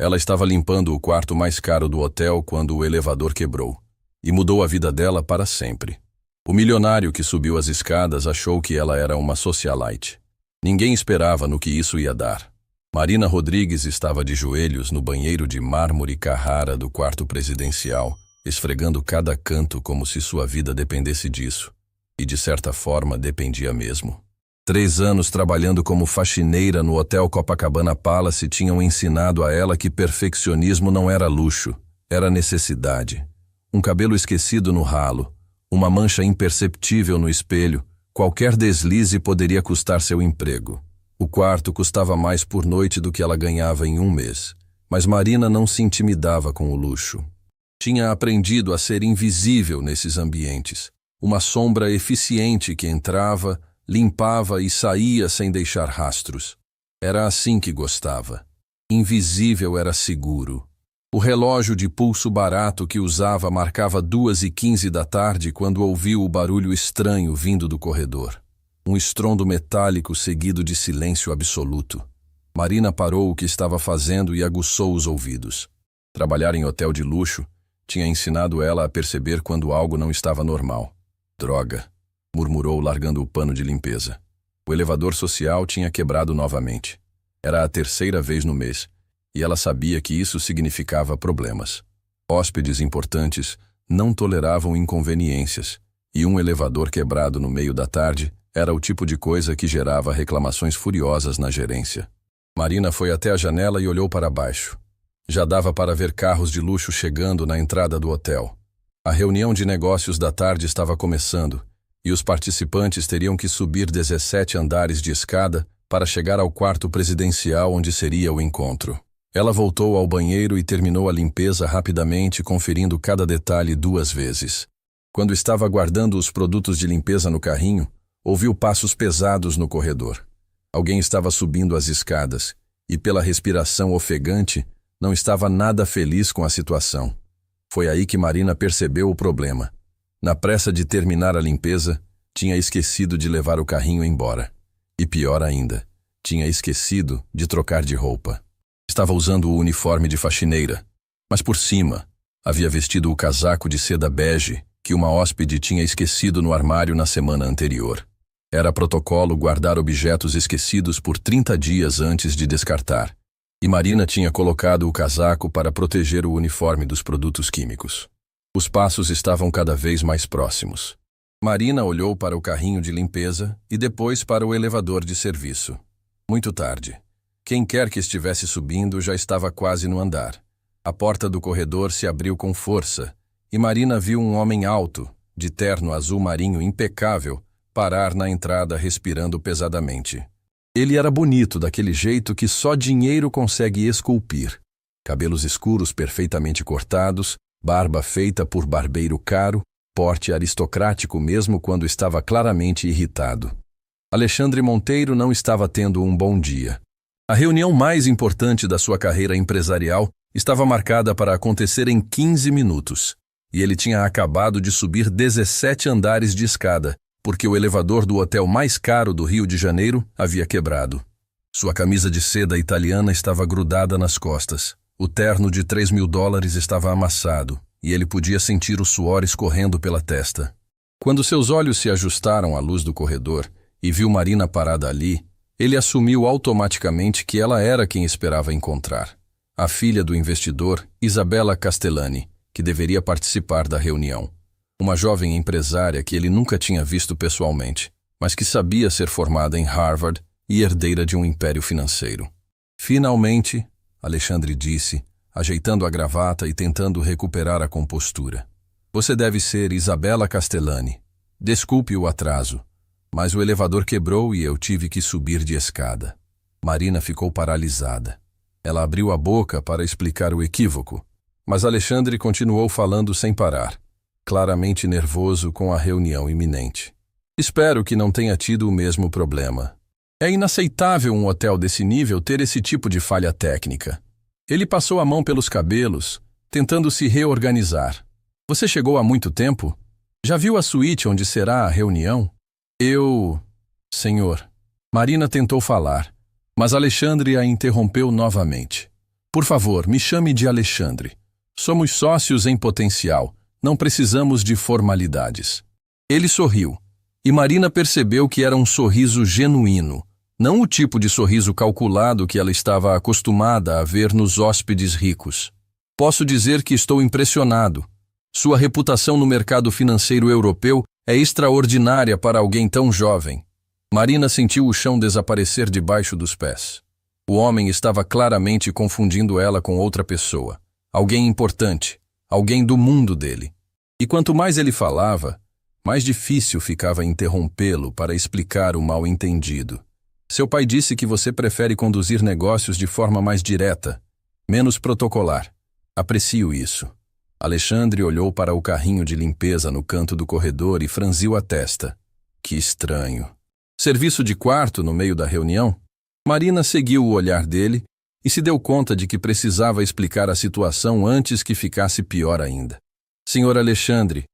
Ela estava limpando o quarto mais caro do hotel quando o elevador quebrou, e mudou a vida dela para sempre. O milionário que subiu as escadas achou que ela era uma socialite. Ninguém esperava no que isso ia dar. Marina Rodrigues estava de joelhos no banheiro de mármore Carrara do quarto presidencial, esfregando cada canto como se sua vida dependesse disso. E de certa forma dependia mesmo. 3 anos trabalhando como faxineira no Hotel Copacabana Palace tinham ensinado a ela que perfeccionismo não era luxo, era necessidade. Um cabelo esquecido no ralo, uma mancha imperceptível no espelho, qualquer deslize poderia custar seu emprego. O quarto custava mais por noite do que ela ganhava em um mês, mas Marina não se intimidava com o luxo. Tinha aprendido a ser invisível nesses ambientes, uma sombra eficiente que entrava, limpava e saía sem deixar rastros. Era assim que gostava. Invisível era seguro. O relógio de pulso barato que usava marcava 2h15 da tarde quando ouviu o barulho estranho vindo do corredor. Um estrondo metálico seguido de silêncio absoluto. Marina parou o que estava fazendo e aguçou os ouvidos. Trabalhar em hotel de luxo tinha ensinado ela a perceber quando algo não estava normal. Droga, murmurou largando o pano de limpeza. O elevador social tinha quebrado novamente. Era a 3ª vez no mês, e ela sabia que isso significava problemas. Hóspedes importantes não toleravam inconveniências, e um elevador quebrado no meio da tarde era o tipo de coisa que gerava reclamações furiosas na gerência. Marina foi até a janela e olhou para baixo. Já dava para ver carros de luxo chegando na entrada do hotel. A reunião de negócios da tarde estava começando, e os participantes teriam que subir 17 andares de escada para chegar ao quarto presidencial onde seria o encontro. Ela voltou ao banheiro e terminou a limpeza rapidamente, conferindo cada detalhe 2 vezes. Quando estava guardando os produtos de limpeza no carrinho, ouviu passos pesados no corredor. Alguém estava subindo as escadas, e pela respiração ofegante, não estava nada feliz com a situação. Foi aí que Marina percebeu o problema. Na pressa de terminar a limpeza, tinha esquecido de levar o carrinho embora. E pior ainda, tinha esquecido de trocar de roupa. Estava usando o uniforme de faxineira, mas por cima havia vestido o casaco de seda bege que uma hóspede tinha esquecido no armário na semana anterior. Era protocolo guardar objetos esquecidos por 30 dias antes de descartar, e Marina tinha colocado o casaco para proteger o uniforme dos produtos químicos. Os passos estavam cada vez mais próximos. Marina olhou para o carrinho de limpeza e depois para o elevador de serviço. Muito tarde. Quem quer que estivesse subindo já estava quase no andar. A porta do corredor se abriu com força, e Marina viu um homem alto, de terno azul marinho impecável, parar na entrada respirando pesadamente. Ele era bonito daquele jeito que só dinheiro consegue esculpir. Cabelos escuros perfeitamente cortados, barba feita por barbeiro caro, porte aristocrático mesmo quando estava claramente irritado. Alexandre Monteiro não estava tendo um bom dia. A reunião mais importante da sua carreira empresarial estava marcada para acontecer em 15 minutos, e ele tinha acabado de subir 17 andares de escada, porque o elevador do hotel mais caro do Rio de Janeiro havia quebrado. Sua camisa de seda italiana estava grudada nas costas. O terno de $3.000 estava amassado, e ele podia sentir o suor escorrendo pela testa. Quando seus olhos se ajustaram à luz do corredor e viu Marina parada ali, ele assumiu automaticamente que ela era quem esperava encontrar. A filha do investidor, Isabella Castellani, que deveria participar da reunião. Uma jovem empresária que ele nunca tinha visto pessoalmente, mas que sabia ser formada em Harvard e herdeira de um império financeiro. Finalmente, Alexandre disse, ajeitando a gravata e tentando recuperar a compostura. Você deve ser Isabella Castellani. Desculpe o atraso, mas o elevador quebrou e eu tive que subir de escada. Marina ficou paralisada. Ela abriu a boca para explicar o equívoco, mas Alexandre continuou falando sem parar, claramente nervoso com a reunião iminente. Espero que não tenha tido o mesmo problema. É inaceitável um hotel desse nível ter esse tipo de falha técnica. Ele passou a mão pelos cabelos, tentando se reorganizar. Você chegou há muito tempo? Já viu a suíte onde será a reunião? Senhor. Marina tentou falar, mas Alexandre a interrompeu novamente. Por favor, me chame de Alexandre. Somos sócios em potencial. Não precisamos de formalidades. Ele sorriu, e Marina percebeu que era um sorriso genuíno, não o tipo de sorriso calculado que ela estava acostumada a ver nos hóspedes ricos. Posso dizer que estou impressionado. Sua reputação no mercado financeiro europeu é extraordinária para alguém tão jovem. Marina sentiu o chão desaparecer debaixo dos pés. O homem estava claramente confundindo ela com outra pessoa, alguém importante, alguém do mundo dele. E quanto mais ele falava, mais difícil ficava interrompê-lo para explicar o mal-entendido. Seu pai disse que você prefere conduzir negócios de forma mais direta, menos protocolar. Aprecio isso. Alexandre olhou para o carrinho de limpeza no canto do corredor e franziu a testa. Que estranho. Serviço de quarto no meio da reunião? Marina seguiu o olhar dele e se deu conta de que precisava explicar a situação antes que ficasse pior ainda. Senhor Alexandre,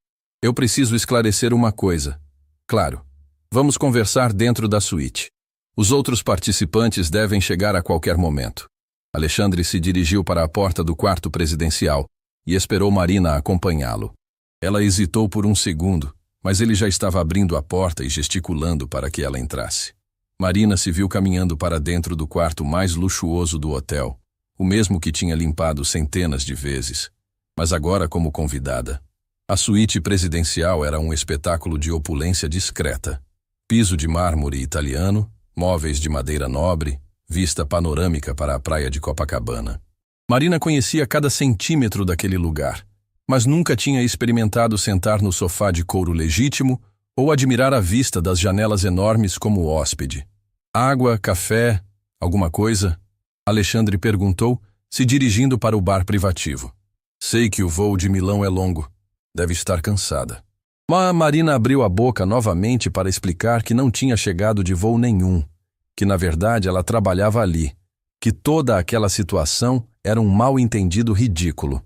eu preciso esclarecer uma coisa. Claro, vamos conversar dentro da suíte. Os outros participantes devem chegar a qualquer momento. Alexandre se dirigiu para a porta do quarto presidencial e esperou Marina acompanhá-lo. Ela hesitou por um segundo, mas ele já estava abrindo a porta e gesticulando para que ela entrasse. Marina se viu caminhando para dentro do quarto mais luxuoso do hotel, o mesmo que tinha limpado centenas de vezes, mas agora como convidada. A suíte presidencial era um espetáculo de opulência discreta. Piso de mármore italiano, móveis de madeira nobre, vista panorâmica para a praia de Copacabana. Marina conhecia cada centímetro daquele lugar, mas nunca tinha experimentado sentar no sofá de couro legítimo ou admirar a vista das janelas enormes como hóspede. Água, café, alguma coisa? Alexandre perguntou, se dirigindo para o bar privativo. Sei que o voo de Milão é longo. Deve estar cansada. Mas Marina abriu a boca novamente para explicar que não tinha chegado de voo nenhum, que na verdade ela trabalhava ali, que toda aquela situação era um mal-entendido ridículo.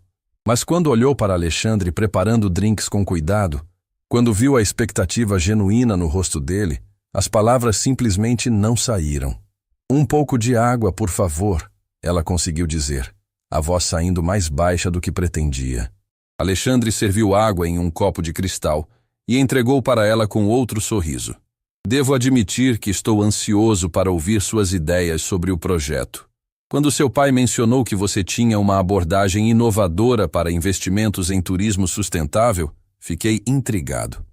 Mas quando olhou para Alexandre preparando drinks com cuidado, quando viu a expectativa genuína no rosto dele, as palavras simplesmente não saíram. Um pouco de água, por favor, ela conseguiu dizer, a voz saindo mais baixa do que pretendia. Alexandre serviu água em um copo de cristal e entregou para ela com outro sorriso. Devo admitir que estou ansioso para ouvir suas ideias sobre o projeto. Quando seu pai mencionou que você tinha uma abordagem inovadora para investimentos em turismo sustentável, fiquei intrigado.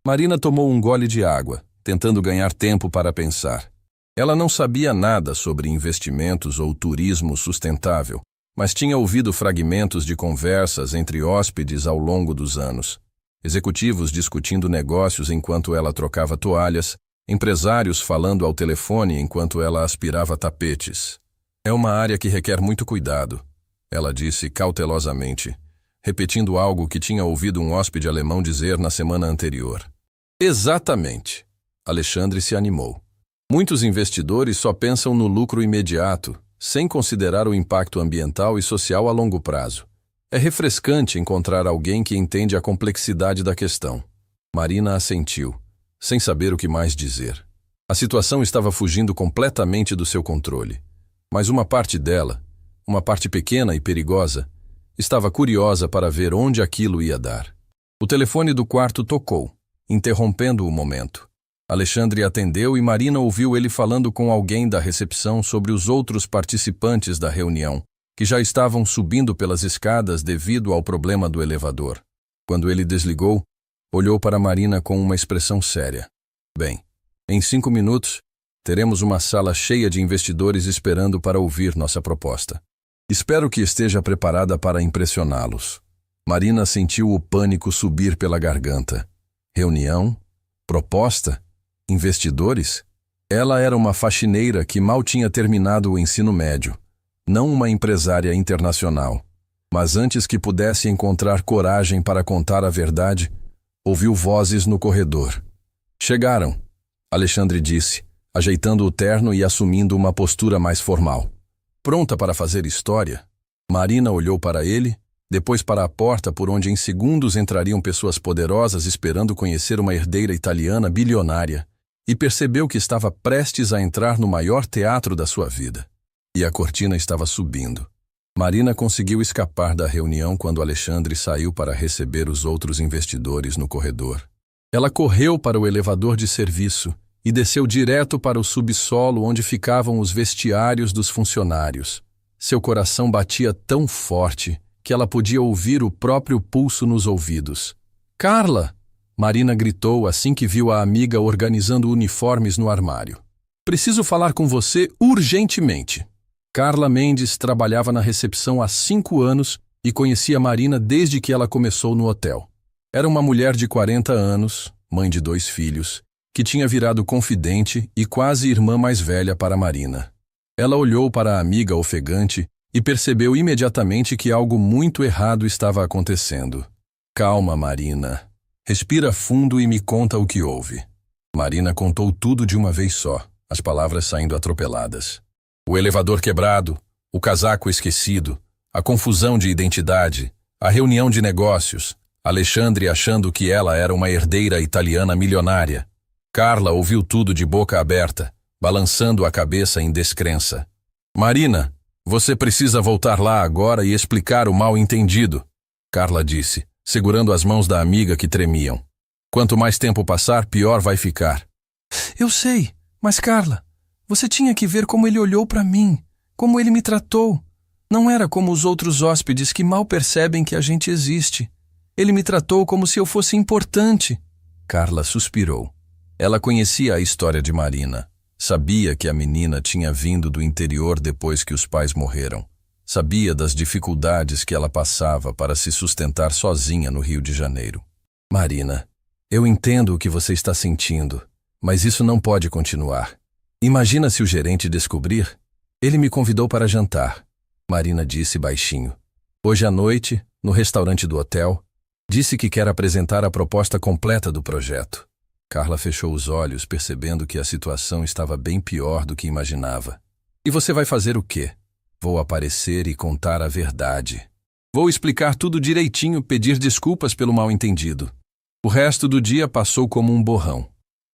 Marina tomou um gole de água, tentando ganhar tempo para pensar. Ela não sabia nada sobre investimentos ou turismo sustentável, mas tinha ouvido fragmentos de conversas entre hóspedes ao longo dos anos. Executivos discutindo negócios enquanto ela trocava toalhas, empresários falando ao telefone enquanto ela aspirava tapetes. É uma área que requer muito cuidado, ela disse cautelosamente, repetindo algo que tinha ouvido um hóspede alemão dizer na semana anterior. Exatamente. Alexandre se animou. Muitos investidores só pensam no lucro imediato, sem considerar o impacto ambiental e social a longo prazo. É refrescante encontrar alguém que entende a complexidade da questão. Marina assentiu, sem saber o que mais dizer. A situação estava fugindo completamente do seu controle. Mas uma parte dela, uma parte pequena e perigosa, estava curiosa para ver onde aquilo ia dar. O telefone do quarto tocou, interrompendo o momento. Alexandre atendeu e Marina ouviu ele falando com alguém da recepção sobre os outros participantes da reunião, que já estavam subindo pelas escadas devido ao problema do elevador. Quando ele desligou, olhou para Marina com uma expressão séria. Bem, em 5 minutos, teremos uma sala cheia de investidores esperando para ouvir nossa proposta. Espero que esteja preparada para impressioná-los. Marina sentiu o pânico subir pela garganta. Reunião? Proposta? Investidores? Ela era uma faxineira que mal tinha terminado o ensino médio, não uma empresária internacional. Mas antes que pudesse encontrar coragem para contar a verdade, ouviu vozes no corredor. Chegaram, Alexandre disse, ajeitando o terno e assumindo uma postura mais formal. Pronta para fazer história? Marina olhou para ele, depois para a porta por onde em segundos entrariam pessoas poderosas esperando conhecer uma herdeira italiana bilionária, e percebeu que estava prestes a entrar no maior teatro da sua vida. E a cortina estava subindo. Marina conseguiu escapar da reunião quando Alexandre saiu para receber os outros investidores no corredor. Ela correu para o elevador de serviço e desceu direto para o subsolo onde ficavam os vestiários dos funcionários. Seu coração batia tão forte que ela podia ouvir o próprio pulso nos ouvidos. «Carla!» Marina gritou assim que viu a amiga organizando uniformes no armário. «Preciso falar com você urgentemente!» Carla Mendes trabalhava na recepção há 5 anos e conhecia Marina desde que ela começou no hotel. Era uma mulher de 40 anos, mãe de 2 filhos, que tinha virado confidente e quase irmã mais velha para Marina. Ela olhou para a amiga ofegante e percebeu imediatamente que algo muito errado estava acontecendo. «Calma, Marina. Respira fundo e me conta o que houve.» Marina contou tudo de uma vez só, as palavras saindo atropeladas. O elevador quebrado, o casaco esquecido, a confusão de identidade, a reunião de negócios, Alexandre achando que ela era uma herdeira italiana milionária. Carla ouviu tudo de boca aberta, balançando a cabeça em descrença. «Marina, você precisa voltar lá agora e explicar o mal-entendido», Carla disse, segurando as mãos da amiga que tremiam. «Quanto mais tempo passar, pior vai ficar.» «Eu sei, mas Carla, você tinha que ver como ele olhou para mim, como ele me tratou. Não era como os outros hóspedes que mal percebem que a gente existe. Ele me tratou como se eu fosse importante.» Carla suspirou. Ela conhecia a história de Marina. Sabia que a menina tinha vindo do interior depois que os pais morreram. Sabia das dificuldades que ela passava para se sustentar sozinha no Rio de Janeiro. «Marina, eu entendo o que você está sentindo, mas isso não pode continuar. Imagina se o gerente descobrir. Ele me convidou para jantar», Marina disse baixinho. «Hoje à noite, no restaurante do hotel, disse que quer apresentar a proposta completa do projeto.» Carla fechou os olhos, percebendo que a situação estava bem pior do que imaginava. «E você vai fazer o quê?» «Vou aparecer e contar a verdade. Vou explicar tudo direitinho, pedir desculpas pelo mal-entendido.» O resto do dia passou como um borrão.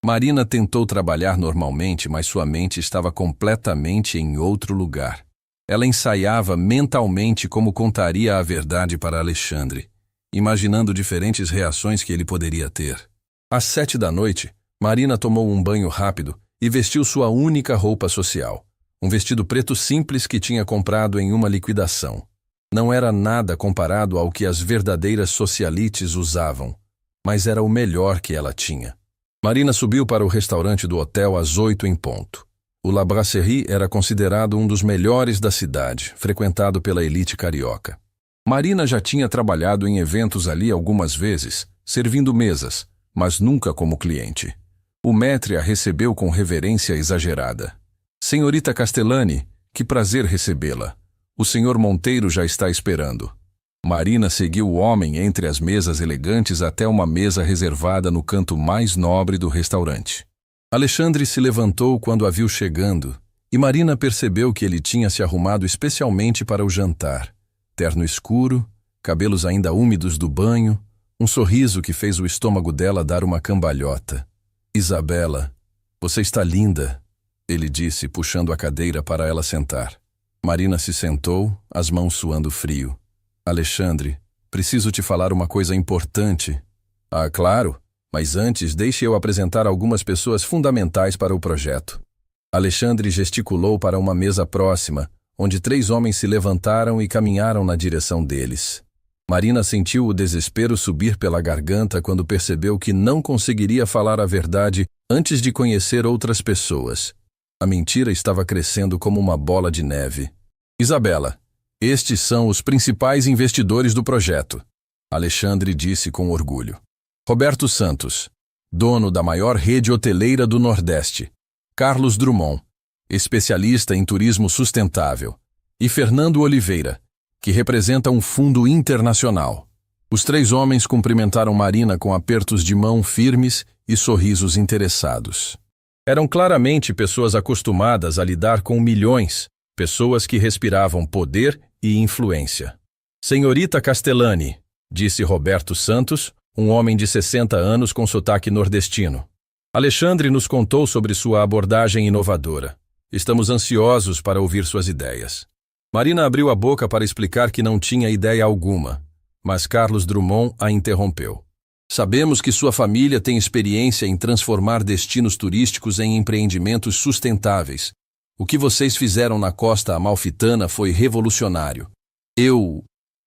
Marina tentou trabalhar normalmente, mas sua mente estava completamente em outro lugar. Ela ensaiava mentalmente como contaria a verdade para Alexandre, imaginando diferentes reações que ele poderia ter. Às 7 da noite, Marina tomou um banho rápido e vestiu sua única roupa social, um vestido preto simples que tinha comprado em uma liquidação. Não era nada comparado ao que as verdadeiras socialites usavam, mas era o melhor que ela tinha. Marina subiu para o restaurante do hotel às 8 em ponto. O La Brasserie era considerado um dos melhores da cidade, frequentado pela elite carioca. Marina já tinha trabalhado em eventos ali algumas vezes, servindo mesas, mas nunca como cliente. O maître a recebeu com reverência exagerada. «Senhorita Castellani, que prazer recebê-la. O senhor Monteiro já está esperando.» Marina seguiu o homem entre as mesas elegantes até uma mesa reservada no canto mais nobre do restaurante. Alexandre se levantou quando a viu chegando, e Marina percebeu que ele tinha se arrumado especialmente para o jantar. Terno escuro, cabelos ainda úmidos do banho, um sorriso que fez o estômago dela dar uma cambalhota. «Isabela, você está linda», ele disse, puxando a cadeira para ela sentar. Marina se sentou, as mãos suando frio. «Alexandre, preciso te falar uma coisa importante.» «Ah, claro, mas antes deixe eu apresentar algumas pessoas fundamentais para o projeto.» Alexandre gesticulou para uma mesa próxima, onde 3 homens se levantaram e caminharam na direção deles. Marina sentiu o desespero subir pela garganta quando percebeu que não conseguiria falar a verdade antes de conhecer outras pessoas. A mentira estava crescendo como uma bola de neve. «Isabela, estes são os principais investidores do projeto», Alexandre disse com orgulho. «Roberto Santos, dono da maior rede hoteleira do Nordeste. Carlos Drummond, especialista em turismo sustentável. E Fernando Oliveira, que representa um fundo internacional.» Os 3 homens cumprimentaram Marina com apertos de mão firmes e sorrisos interessados. Eram claramente pessoas acostumadas a lidar com milhões, pessoas que respiravam poder e influência. «Senhorita Castellani», disse Roberto Santos, um homem de 60 anos com sotaque nordestino. «Alexandre nos contou sobre sua abordagem inovadora. Estamos ansiosos para ouvir suas ideias.» Marina abriu a boca para explicar que não tinha ideia alguma, mas Carlos Drummond a interrompeu. Sabemos que sua família tem experiência em transformar destinos turísticos em empreendimentos sustentáveis. O que vocês fizeram na costa amalfitana foi revolucionário.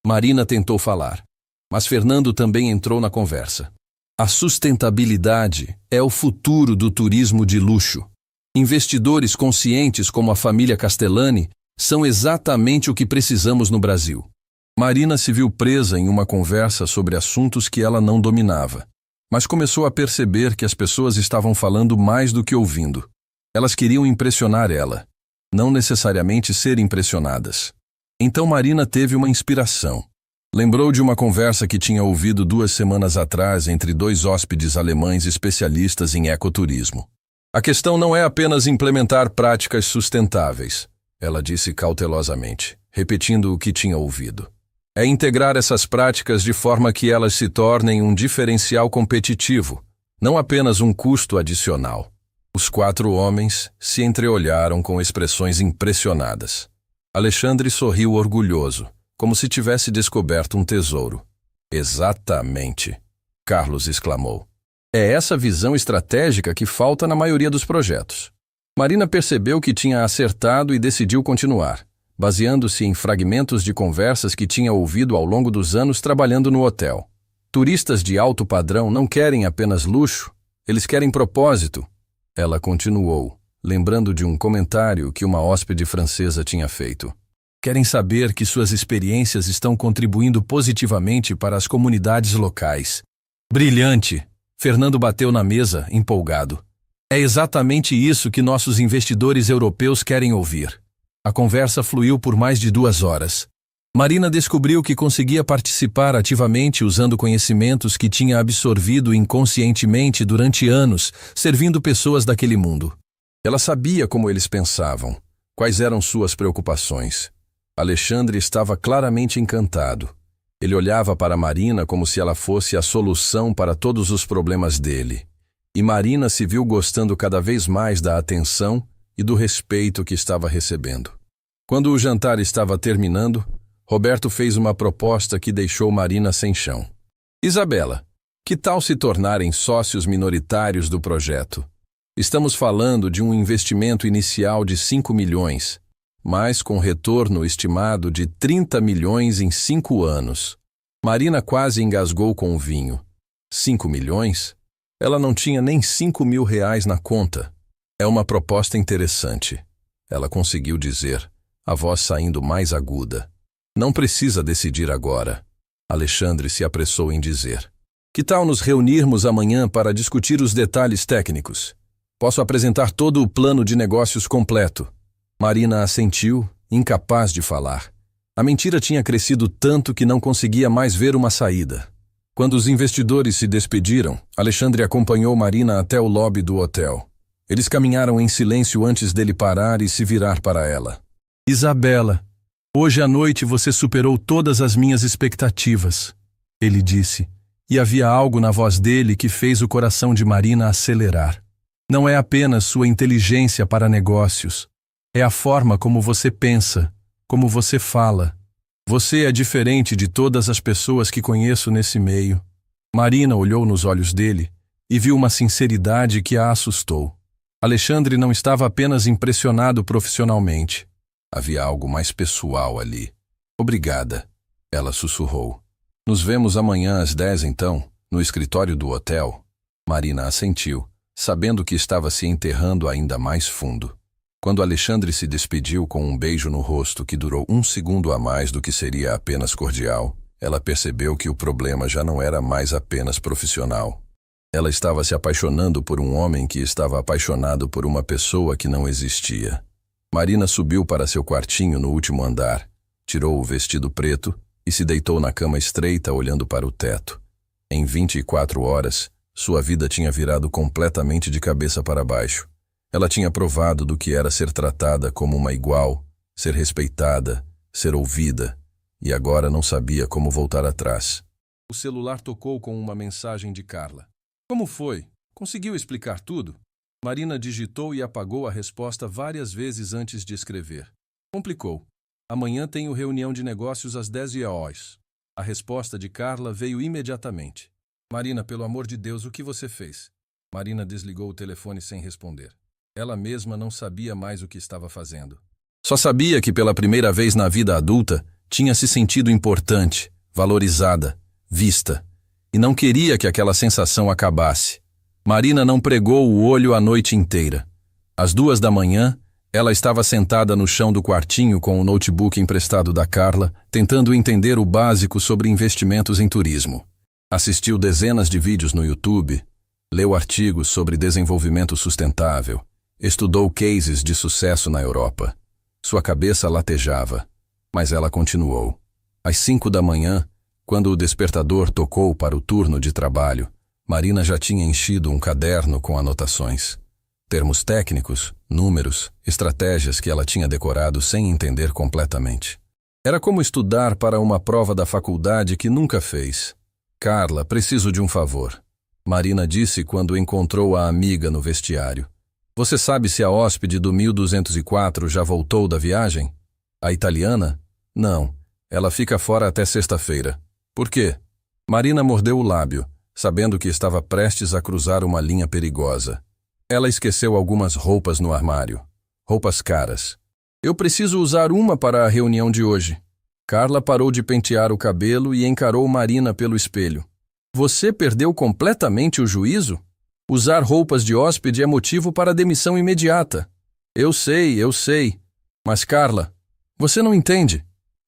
Marina tentou falar, mas Fernando também entrou na conversa. A sustentabilidade é o futuro do turismo de luxo. Investidores conscientes como a família Castellani são exatamente o que precisamos no Brasil. Marina se viu presa em uma conversa sobre assuntos que ela não dominava, mas começou a perceber que as pessoas estavam falando mais do que ouvindo. Elas queriam impressionar ela, não necessariamente ser impressionadas. Então Marina teve uma inspiração. Lembrou de uma conversa que tinha ouvido 2 semanas atrás entre 2 hóspedes alemães especialistas em ecoturismo. A questão não é apenas implementar práticas sustentáveis, ela disse cautelosamente, repetindo o que tinha ouvido. É integrar essas práticas de forma que elas se tornem um diferencial competitivo, não apenas um custo adicional. Os 4 homens se entreolharam com expressões impressionadas. Alexandre sorriu orgulhoso, como se tivesse descoberto um tesouro. Exatamente, Carlos exclamou. É essa visão estratégica que falta na maioria dos projetos. Marina percebeu que tinha acertado e decidiu continuar, baseando-se em fragmentos de conversas que tinha ouvido ao longo dos anos trabalhando no hotel. Turistas de alto padrão não querem apenas luxo, eles querem propósito. Ela continuou, lembrando de um comentário que uma hóspede francesa tinha feito. Querem saber que suas experiências estão contribuindo positivamente para as comunidades locais. Brilhante! Fernando bateu na mesa, empolgado. É exatamente isso que nossos investidores europeus querem ouvir. A conversa fluiu por mais de 2 horas. Marina descobriu que conseguia participar ativamente usando conhecimentos que tinha absorvido inconscientemente durante anos, servindo pessoas daquele mundo. Ela sabia como eles pensavam, quais eram suas preocupações. Alexandre estava claramente encantado. Ele olhava para Marina como se ela fosse a solução para todos os problemas dele. E Marina se viu gostando cada vez mais da atenção e do respeito que estava recebendo. Quando o jantar estava terminando, Roberto fez uma proposta que deixou Marina sem chão. Isabela, que tal se tornarem sócios minoritários do projeto? Estamos falando de um investimento inicial de 5 milhões, mas com retorno estimado de 30 milhões em 5 anos. Marina quase engasgou com o vinho. 5 milhões? Ela não tinha nem R$ 5.000 na conta. É uma proposta interessante, ela conseguiu dizer, a voz saindo mais aguda. Não precisa decidir agora. Alexandre se apressou em dizer. Que tal nos reunirmos amanhã para discutir os detalhes técnicos? Posso apresentar todo o plano de negócios completo. Marina assentiu, incapaz de falar. A mentira tinha crescido tanto que não conseguia mais ver uma saída. Quando os investidores se despediram, Alexandre acompanhou Marina até o lobby do hotel. Eles caminharam em silêncio antes dele parar e se virar para ela. Isabela, hoje à noite você superou todas as minhas expectativas, ele disse, e havia algo na voz dele que fez o coração de Marina acelerar. Não é apenas sua inteligência para negócios, é a forma como você pensa, como você fala. Você é diferente de todas as pessoas que conheço nesse meio. Marina olhou nos olhos dele e viu uma sinceridade que a assustou. Alexandre não estava apenas impressionado profissionalmente. Havia algo mais pessoal ali. Obrigada, ela sussurrou. Nos vemos amanhã às 10 então, no escritório do hotel. Marina assentiu, sabendo que estava se enterrando ainda mais fundo. Quando Alexandre se despediu com um beijo no rosto que durou 1 segundo a mais do que seria apenas cordial, ela percebeu que o problema já não era mais apenas profissional. Ela estava se apaixonando por um homem que estava apaixonado por uma pessoa que não existia. Marina subiu para seu quartinho no último andar, tirou o vestido preto e se deitou na cama estreita olhando para o teto. Em 24 horas, sua vida tinha virado completamente de cabeça para baixo. Ela tinha provado do que era ser tratada como uma igual, ser respeitada, ser ouvida, e agora não sabia como voltar atrás. O celular tocou com uma mensagem de Carla. Como foi? Conseguiu explicar tudo? Marina digitou e apagou a resposta várias vezes antes de escrever. Complicou. Amanhã tenho reunião de negócios às 10 horas. A resposta de Carla veio imediatamente. Marina, pelo amor de Deus, o que você fez? Marina desligou o telefone sem responder. Ela mesma não sabia mais o que estava fazendo. Só sabia que pela primeira vez na vida adulta tinha se sentido importante, valorizada, vista. E não queria que aquela sensação acabasse. Marina não pregou o olho a noite inteira. Às 2 da manhã, ela estava sentada no chão do quartinho com o notebook emprestado da Carla, tentando entender o básico sobre investimentos em turismo. Assistiu dezenas de vídeos no YouTube, leu artigos sobre desenvolvimento sustentável, estudou cases de sucesso na Europa. Sua cabeça latejava, mas ela continuou. Às 5 da manhã, quando o despertador tocou para o turno de trabalho, Marina já tinha enchido um caderno com anotações. Termos técnicos, números, estratégias que ela tinha decorado sem entender completamente. Era como estudar para uma prova da faculdade que nunca fez. Carla, preciso de um favor. Marina disse quando encontrou a amiga no vestiário. Você sabe se a hóspede do 1204 já voltou da viagem? A italiana? Não. Ela fica fora até sexta-feira. Por quê? Marina mordeu o lábio, sabendo que estava prestes a cruzar uma linha perigosa. Ela esqueceu algumas roupas no armário. Roupas caras. Eu preciso usar uma para a reunião de hoje. Carla parou de pentear o cabelo e encarou Marina pelo espelho. Você perdeu completamente o juízo? Usar roupas de hóspede é motivo para demissão imediata. Eu sei. Mas, Carla, você não entende.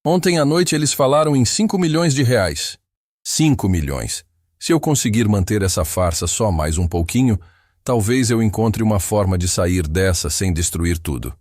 Ontem à noite eles falaram em 5 milhões de reais. 5 milhões. Se eu conseguir manter essa farsa só mais um pouquinho, talvez eu encontre uma forma de sair dessa sem destruir tudo.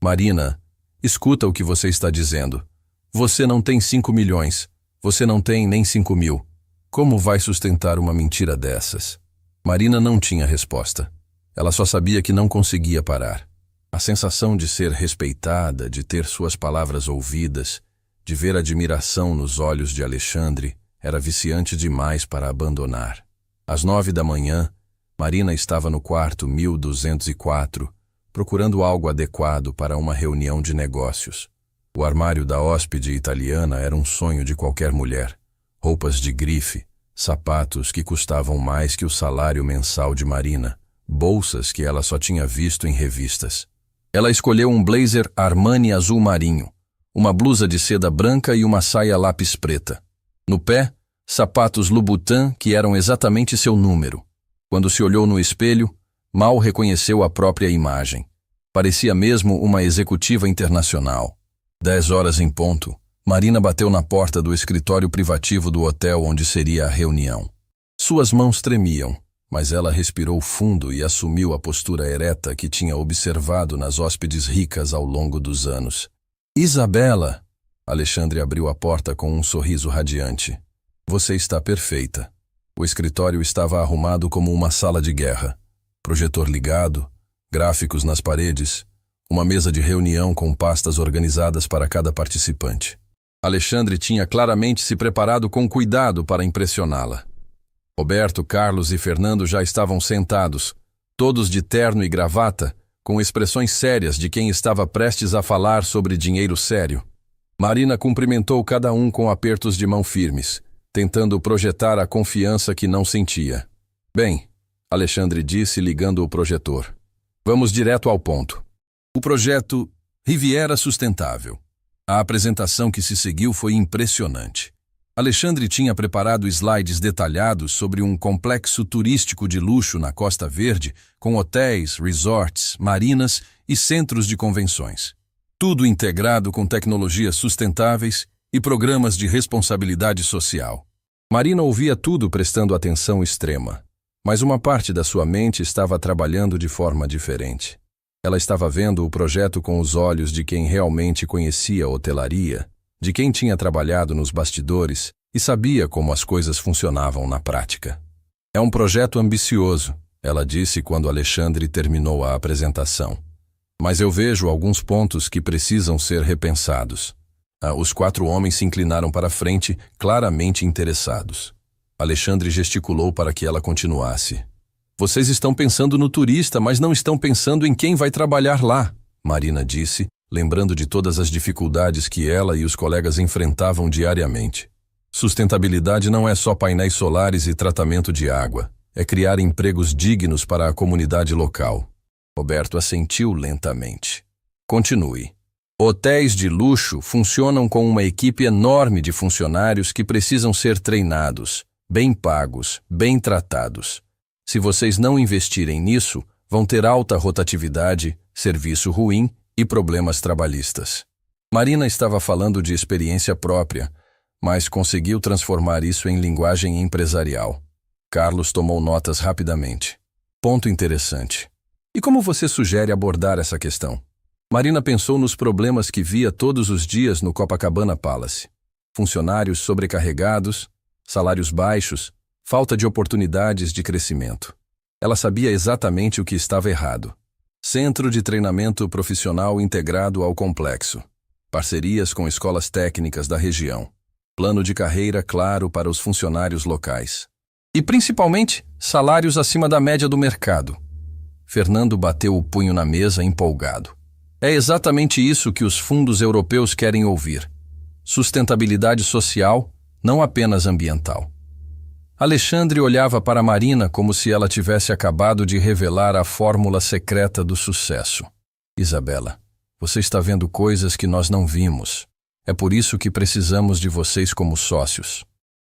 Marina, escuta o que você está dizendo. Você não tem 5 milhões. Você não tem nem 5 mil. Como vai sustentar uma mentira dessas? Marina não tinha resposta. Ela só sabia que não conseguia parar. A sensação de ser respeitada, de ter suas palavras ouvidas, de ver admiração nos olhos de Alexandre, era viciante demais para abandonar. Às 9 da manhã, Marina estava no quarto 1204, procurando algo adequado para uma reunião de negócios. O armário da hóspede italiana era um sonho de qualquer mulher. Roupas de grife, sapatos que custavam mais que o salário mensal de Marina, bolsas que ela só tinha visto em revistas. Ela escolheu um blazer Armani azul marinho, uma blusa de seda branca e uma saia lápis preta. No pé, sapatos Louboutin que eram exatamente seu número. Quando se olhou no espelho, mal reconheceu a própria imagem. Parecia mesmo uma executiva internacional. 10 horas em ponto, Marina bateu na porta do escritório privativo do hotel onde seria a reunião. Suas mãos tremiam, mas ela respirou fundo e assumiu a postura ereta que tinha observado nas hóspedes ricas ao longo dos anos. Isabela! Alexandre abriu a porta com um sorriso radiante. Você está perfeita. O escritório estava arrumado como uma sala de guerra. Projetor ligado, gráficos nas paredes, uma mesa de reunião com pastas organizadas para cada participante. Alexandre tinha claramente se preparado com cuidado para impressioná-la. Roberto, Carlos e Fernando já estavam sentados, todos de terno e gravata, com expressões sérias de quem estava prestes a falar sobre dinheiro sério. Marina cumprimentou cada um com apertos de mão firmes, tentando projetar a confiança que não sentia. Bem, Alexandre disse ligando o projetor. Vamos direto ao ponto. O projeto Riviera Sustentável. A apresentação que se seguiu foi impressionante. Alexandre tinha preparado slides detalhados sobre um complexo turístico de luxo na Costa Verde, com hotéis, resorts, marinas e centros de convenções. Tudo integrado com tecnologias sustentáveis e programas de responsabilidade social. Marina ouvia tudo prestando atenção extrema, mas uma parte da sua mente estava trabalhando de forma diferente. Ela estava vendo o projeto com os olhos de quem realmente conhecia a hotelaria, de quem tinha trabalhado nos bastidores e sabia como as coisas funcionavam na prática. É um projeto ambicioso, ela disse quando Alexandre terminou a apresentação. Mas eu vejo alguns pontos que precisam ser repensados. Os 4 homens se inclinaram para a frente, claramente interessados. Alexandre gesticulou para que ela continuasse. Vocês estão pensando no turista, mas não estão pensando em quem vai trabalhar lá, Marina disse, lembrando de todas as dificuldades que ela e os colegas enfrentavam diariamente. Sustentabilidade não é só painéis solares e tratamento de água. É criar empregos dignos para a comunidade local. Roberto assentiu lentamente. Continue. Hotéis de luxo funcionam com uma equipe enorme de funcionários que precisam ser treinados, bem pagos, bem tratados. Se vocês não investirem nisso, vão ter alta rotatividade, serviço ruim e problemas trabalhistas. Marina estava falando de experiência própria, mas conseguiu transformar isso em linguagem empresarial. Carlos tomou notas rapidamente. Ponto interessante. E como você sugere abordar essa questão? Marina pensou nos problemas que via todos os dias no Copacabana Palace. Funcionários sobrecarregados, salários baixos, falta de oportunidades de crescimento. Ela sabia exatamente o que estava errado. Centro de treinamento profissional integrado ao complexo. Parcerias com escolas técnicas da região. Plano de carreira claro para os funcionários locais. E, principalmente, salários acima da média do mercado. Fernando bateu o punho na mesa empolgado. É exatamente isso que os fundos europeus querem ouvir. Sustentabilidade social, não apenas ambiental. Alexandre olhava para Marina como se ela tivesse acabado de revelar a fórmula secreta do sucesso. Isabela, você está vendo coisas que nós não vimos. É por isso que precisamos de vocês como sócios.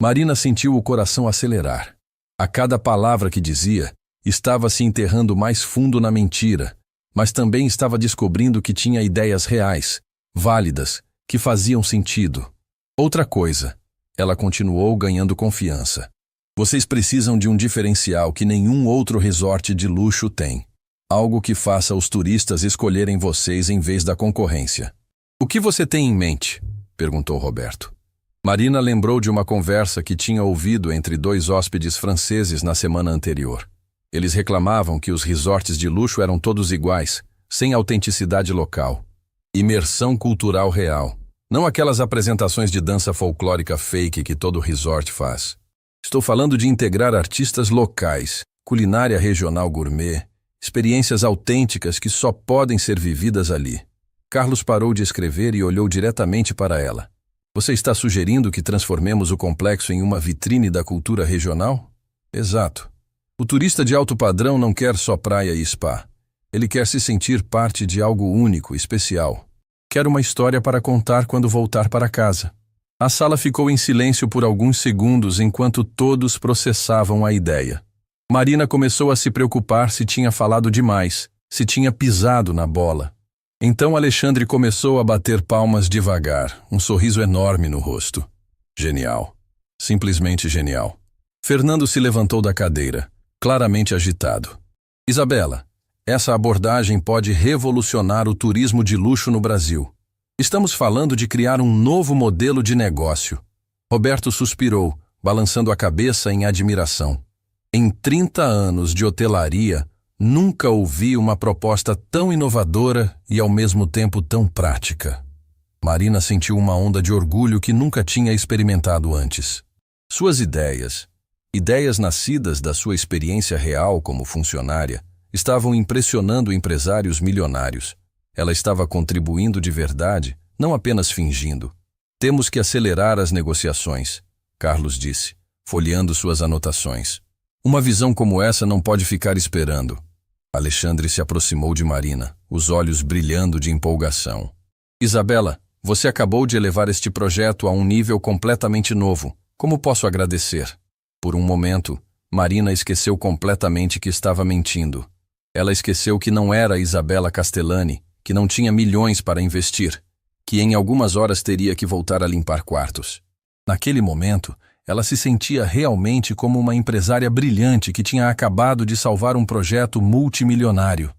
Marina sentiu o coração acelerar. A cada palavra que dizia, estava se enterrando mais fundo na mentira, mas também estava descobrindo que tinha ideias reais, válidas, que faziam sentido. Outra coisa, ela continuou ganhando confiança. Vocês precisam de um diferencial que nenhum outro resort de luxo tem. Algo que faça os turistas escolherem vocês em vez da concorrência. O que você tem em mente? Perguntou Roberto. Marina lembrou de uma conversa que tinha ouvido entre dois hóspedes franceses na semana anterior. Eles reclamavam que os resorts de luxo eram todos iguais, sem autenticidade local. Imersão cultural real. Não aquelas apresentações de dança folclórica fake que todo resort faz. Estou falando de integrar artistas locais, culinária regional gourmet, experiências autênticas que só podem ser vividas ali. Carlos parou de escrever e olhou diretamente para ela. Você está sugerindo que transformemos o complexo em uma vitrine da cultura regional? Exato. O turista de alto padrão não quer só praia e spa. Ele quer se sentir parte de algo único, especial. Quer uma história para contar quando voltar para casa. A sala ficou em silêncio por alguns segundos enquanto todos processavam a ideia. Marina começou a se preocupar se tinha falado demais, se tinha pisado na bola. Então Alexandre começou a bater palmas devagar, um sorriso enorme no rosto. Genial. Simplesmente genial. Fernando se levantou da cadeira, claramente agitado. Isabela, essa abordagem pode revolucionar o turismo de luxo no Brasil. Estamos falando de criar um novo modelo de negócio. Roberto suspirou, balançando a cabeça em admiração. Em 30 anos de hotelaria, nunca ouvi uma proposta tão inovadora e ao mesmo tempo tão prática. Marina sentiu uma onda de orgulho que nunca tinha experimentado antes. Suas ideias nascidas da sua experiência real como funcionária, estavam impressionando empresários milionários. Ela estava contribuindo de verdade, não apenas fingindo. Temos que acelerar as negociações, Carlos disse, folheando suas anotações. Uma visão como essa não pode ficar esperando. Alexandre se aproximou de Marina, os olhos brilhando de empolgação. Isabela, você acabou de elevar este projeto a um nível completamente novo. Como posso agradecer? Por um momento, Marina esqueceu completamente que estava mentindo. Ela esqueceu que não era Isabela Castellani, que não tinha milhões para investir, que em algumas horas teria que voltar a limpar quartos. Naquele momento, ela se sentia realmente como uma empresária brilhante que tinha acabado de salvar um projeto multimilionário.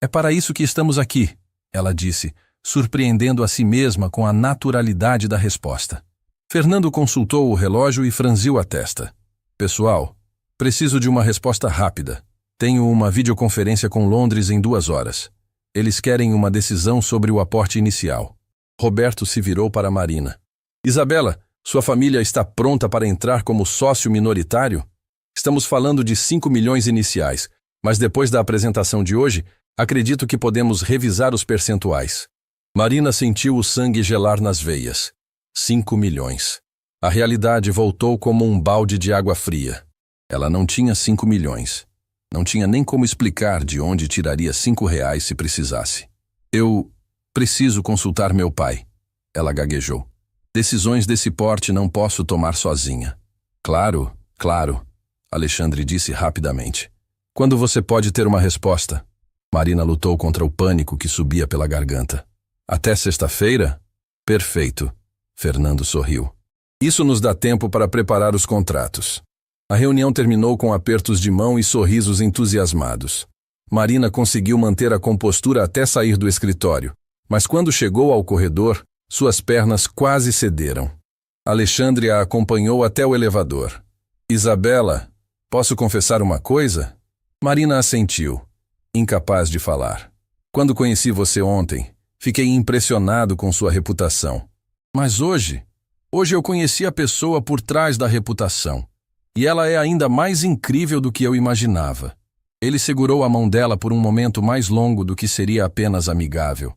É para isso que estamos aqui, ela disse, surpreendendo a si mesma com a naturalidade da resposta. Fernando consultou o relógio e franziu a testa. Pessoal, preciso de uma resposta rápida. Tenho uma videoconferência com Londres em 2 horas. Eles querem uma decisão sobre o aporte inicial. Roberto se virou para Marina. Isabela, sua família está pronta para entrar como sócio minoritário? Estamos falando de 5 milhões iniciais, mas depois da apresentação de hoje, acredito que podemos revisar os percentuais. Marina sentiu o sangue gelar nas veias. 5 milhões. A realidade voltou como um balde de água fria. Ela não tinha 5 milhões. Não tinha nem como explicar de onde tiraria R$ 5 se precisasse. Eu preciso consultar meu pai. Ela gaguejou. Decisões desse porte não posso tomar sozinha. Claro, claro, Alexandre disse rapidamente. Quando você pode ter uma resposta? Marina lutou contra o pânico que subia pela garganta. Até sexta-feira? Perfeito. Fernando sorriu. Isso nos dá tempo para preparar os contratos. A reunião terminou com apertos de mão e sorrisos entusiasmados. Marina conseguiu manter a compostura até sair do escritório, mas quando chegou ao corredor, suas pernas quase cederam. Alexandre a acompanhou até o elevador. Isabela, posso confessar uma coisa? Marina assentiu, incapaz de falar. Quando conheci você ontem, fiquei impressionado com sua reputação. Mas hoje eu conheci a pessoa por trás da reputação. E ela é ainda mais incrível do que eu imaginava. Ele segurou a mão dela por um momento mais longo do que seria apenas amigável.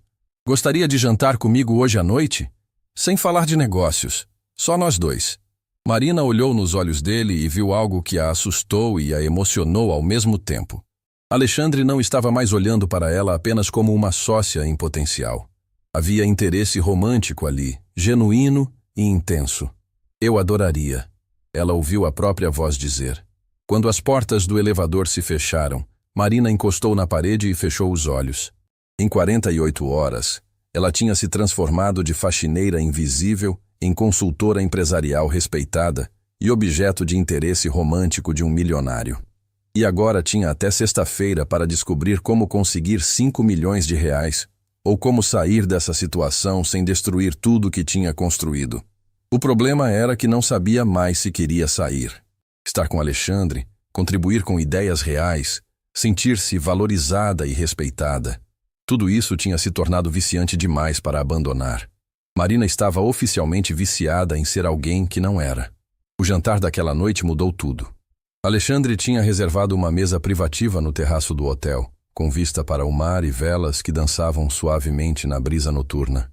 Gostaria de jantar comigo hoje à noite? Sem falar de negócios. Só nós dois. Marina olhou nos olhos dele e viu algo que a assustou e a emocionou ao mesmo tempo. Alexandre não estava mais olhando para ela apenas como uma sócia em potencial. Havia interesse romântico ali, genuíno e intenso. Eu adoraria. Ela ouviu a própria voz dizer. Quando as portas do elevador se fecharam, Marina encostou na parede e fechou os olhos. Em 48 horas, ela tinha se transformado de faxineira invisível em consultora empresarial respeitada e objeto de interesse romântico de um milionário. E agora tinha até sexta-feira para descobrir como conseguir R$ 5 milhões, ou como sair dessa situação sem destruir tudo o que tinha construído. O problema era que não sabia mais se queria sair. Estar com Alexandre, contribuir com ideias reais, sentir-se valorizada e respeitada. Tudo isso tinha se tornado viciante demais para abandonar. Marina estava oficialmente viciada em ser alguém que não era. O jantar daquela noite mudou tudo. Alexandre tinha reservado uma mesa privativa no terraço do hotel, com vista para o mar e velas que dançavam suavemente na brisa noturna.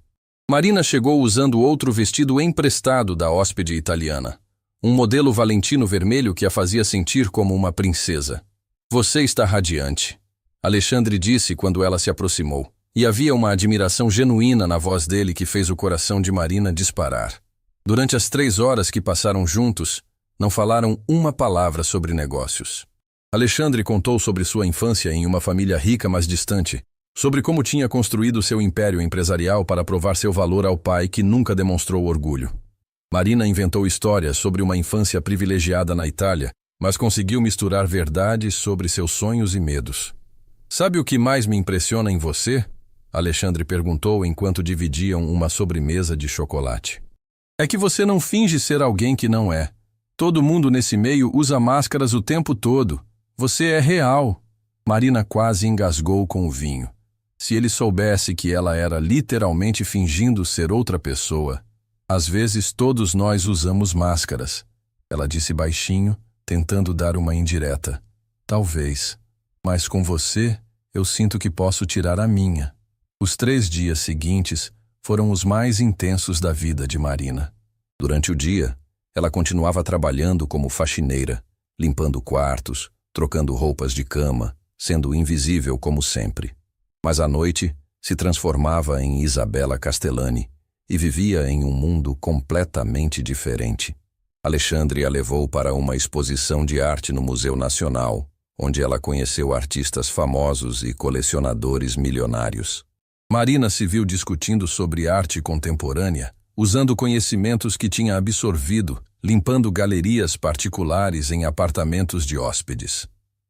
Marina chegou usando outro vestido emprestado da hóspede italiana. Um modelo Valentino vermelho que a fazia sentir como uma princesa. Você está radiante, Alexandre disse quando ela se aproximou. E havia uma admiração genuína na voz dele que fez o coração de Marina disparar. Durante as 3 horas que passaram juntos, não falaram uma palavra sobre negócios. Alexandre contou sobre sua infância em uma família rica mas distante, sobre como tinha construído seu império empresarial para provar seu valor ao pai que nunca demonstrou orgulho. Marina inventou histórias sobre uma infância privilegiada na Itália, mas conseguiu misturar verdades sobre seus sonhos e medos. Sabe o que mais me impressiona em você? Alexandre perguntou enquanto dividiam uma sobremesa de chocolate. É que você não finge ser alguém que não é. Todo mundo nesse meio usa máscaras o tempo todo. Você é real. Marina quase engasgou com o vinho. Se ele soubesse que ela era literalmente fingindo ser outra pessoa. Às vezes todos nós usamos máscaras. Ela disse baixinho, tentando dar uma indireta. Talvez. Mas com você, eu sinto que posso tirar a minha. Os 3 dias seguintes foram os mais intensos da vida de Marina. Durante o dia, ela continuava trabalhando como faxineira, limpando quartos, trocando roupas de cama, sendo invisível como sempre. Mas à noite, se transformava em Isabela Castellani e vivia em um mundo completamente diferente. Alexandre a levou para uma exposição de arte no Museu Nacional, onde ela conheceu artistas famosos e colecionadores milionários. Marina se viu discutindo sobre arte contemporânea, usando conhecimentos que tinha absorvido, limpando galerias particulares em apartamentos de hóspedes.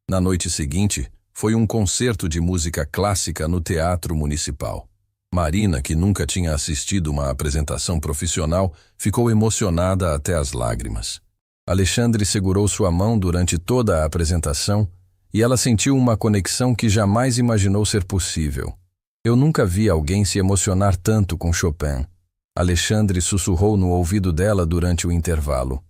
Na noite seguinte, foi um concerto de música clássica no Teatro Municipal. Marina, que nunca tinha assistido uma apresentação profissional, ficou emocionada até as lágrimas. Alexandre segurou sua mão durante toda a apresentação e ela sentiu uma conexão que jamais imaginou ser possível. Eu nunca vi alguém se emocionar tanto com Chopin. Alexandre sussurrou no ouvido dela durante o intervalo.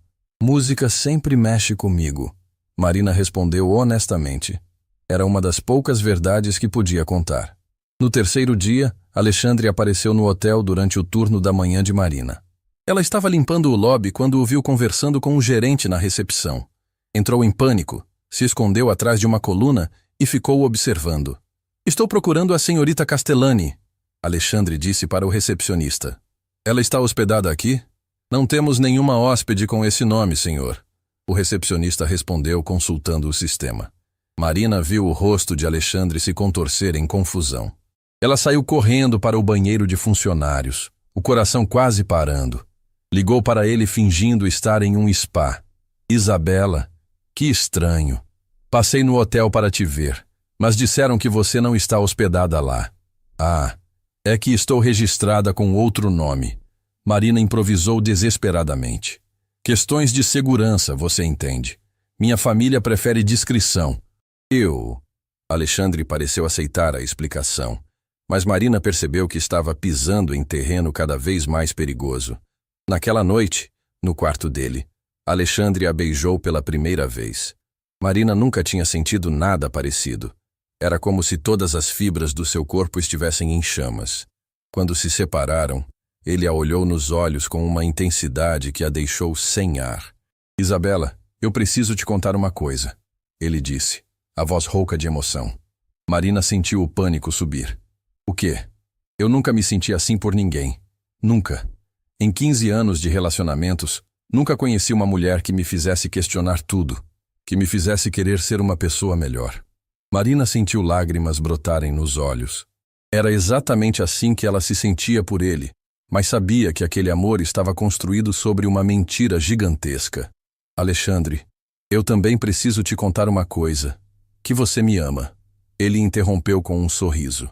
Música sempre mexe comigo. Marina respondeu honestamente. Era uma das poucas verdades que podia contar. No terceiro dia, Alexandre apareceu no hotel durante o turno da manhã de Marina. Ela estava limpando o lobby quando o viu conversando com um gerente na recepção. Entrou em pânico, se escondeu atrás de uma coluna e ficou observando. "Estou procurando a senhorita Castellani", Alexandre disse para o recepcionista. "Ela está hospedada aqui?" "Não temos nenhuma hóspede com esse nome, senhor", o recepcionista respondeu consultando o sistema. Marina viu o rosto de Alexandre se contorcer em confusão. Ela saiu correndo para o banheiro de funcionários, o coração quase parando. Ligou para ele fingindo estar em um spa. "Isabela, que estranho. Passei no hotel para te ver, mas disseram que você não está hospedada lá." "Ah, é que estou registrada com outro nome." Marina improvisou desesperadamente. "Questões de segurança, você entende. Minha família prefere discrição." Alexandre pareceu aceitar a explicação, mas Marina percebeu que estava pisando em terreno cada vez mais perigoso. Naquela noite, no quarto dele, Alexandre a beijou pela primeira vez. Marina nunca tinha sentido nada parecido. Era como se todas as fibras do seu corpo estivessem em chamas. Quando se separaram, ele a olhou nos olhos com uma intensidade que a deixou sem ar. "Isabela, eu preciso te contar uma coisa", ele disse, a voz rouca de emoção. Marina sentiu o pânico subir. "O quê?" "Eu nunca me senti assim por ninguém. Nunca. Em 15 anos de relacionamentos, nunca conheci uma mulher que me fizesse questionar tudo, que me fizesse querer ser uma pessoa melhor." Marina sentiu lágrimas brotarem nos olhos. Era exatamente assim que ela se sentia por ele, mas sabia que aquele amor estava construído sobre uma mentira gigantesca. "Alexandre, eu também preciso te contar uma coisa. Que você me ama." Ele interrompeu com um sorriso.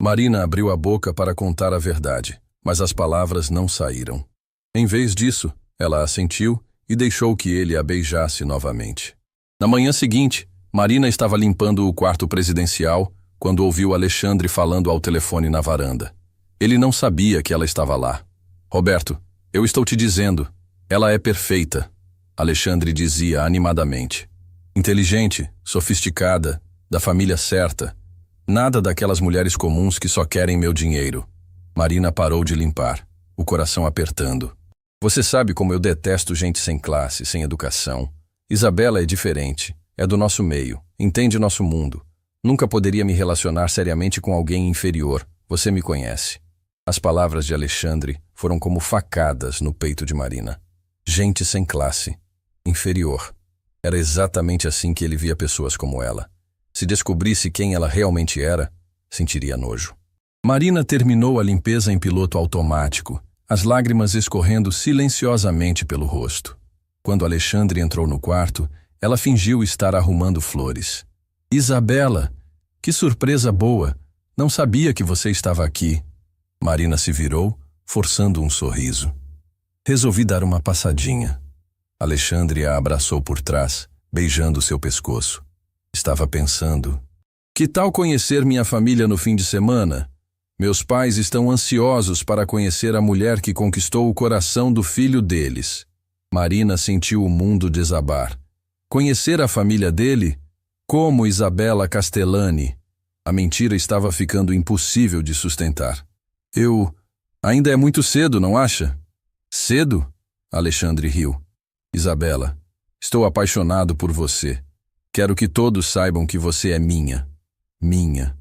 Marina abriu a boca para contar a verdade, mas as palavras não saíram. Em vez disso, ela assentiu e deixou que ele a beijasse novamente. Na manhã seguinte, Marina estava limpando o quarto presidencial quando ouviu Alexandre falando ao telefone na varanda. Ele não sabia que ela estava lá. "Roberto, eu estou te dizendo, ela é perfeita", Alexandre dizia animadamente. "Inteligente, sofisticada, da família certa. Nada daquelas mulheres comuns que só querem meu dinheiro." Marina parou de limpar, o coração apertando. "Você sabe como eu detesto gente sem classe, sem educação. Isabela é diferente, é do nosso meio, entende nosso mundo. Nunca poderia me relacionar seriamente com alguém inferior, você me conhece." As palavras de Alexandre foram como facadas no peito de Marina. Gente sem classe, inferior. Era exatamente assim que ele via pessoas como ela. Se descobrisse quem ela realmente era, sentiria nojo. Marina terminou a limpeza em piloto automático, as lágrimas escorrendo silenciosamente pelo rosto. Quando Alexandre entrou no quarto, ela fingiu estar arrumando flores. "Isabela, que surpresa boa! Não sabia que você estava aqui." Marina se virou, forçando um sorriso. "Resolvi dar uma passadinha." Alexandre a abraçou por trás, beijando seu pescoço. Estava pensando: "Que tal conhecer minha família no fim de semana? Meus pais estão ansiosos para conhecer a mulher que conquistou o coração do filho deles." Marina sentiu o mundo desabar. Conhecer a família dele? Como Isabela Castellani? A mentira estava ficando impossível de sustentar. Ainda é muito cedo, não acha?" "Cedo?" Alexandre riu. "Isabela, estou apaixonado por você. Quero que todos saibam que você é minha. Minha."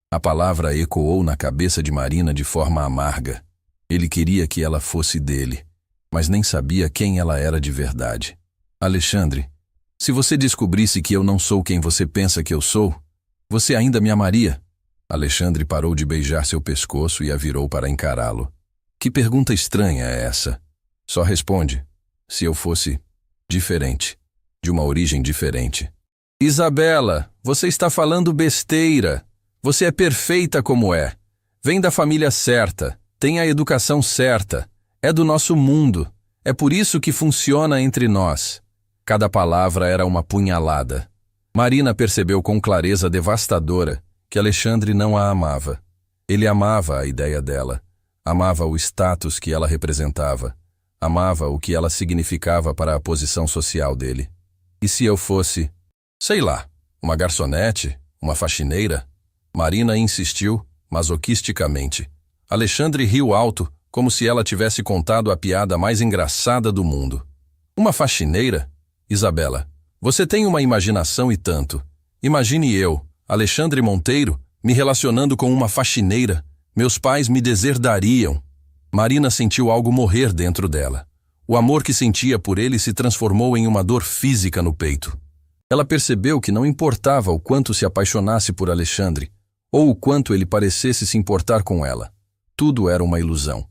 A palavra ecoou na cabeça de Marina de forma amarga. Ele queria que ela fosse dele, mas nem sabia quem ela era de verdade. "Alexandre, se você descobrisse que eu não sou quem você pensa que eu sou, você ainda me amaria?" Alexandre parou de beijar seu pescoço e a virou para encará-lo. "Que pergunta estranha é essa? Só responde, se eu fosse diferente, de uma origem diferente." "Isabela, você está falando besteira. Você é perfeita como é. Vem da família certa, tem a educação certa, é do nosso mundo. É por isso que funciona entre nós." Cada palavra era uma punhalada. Marina percebeu com clareza devastadora que Alexandre não a amava. Ele amava a ideia dela, amava o status que ela representava, amava o que ela significava para a posição social dele. "E se eu fosse, sei lá, uma garçonete, uma faxineira?" Marina insistiu, masoquisticamente. Alexandre riu alto, como se ela tivesse contado a piada mais engraçada do mundo. Uma faxineira? Isabela, você tem uma imaginação e tanto. Imagine eu, Alexandre Monteiro, me relacionando com uma faxineira. Meus pais me deserdariam. Marina sentiu algo morrer dentro dela. O amor que sentia por ele se transformou em uma dor física no peito. Ela percebeu que não importava o quanto se apaixonasse por Alexandre, ou o quanto ele parecesse se importar com ela. Tudo era uma ilusão.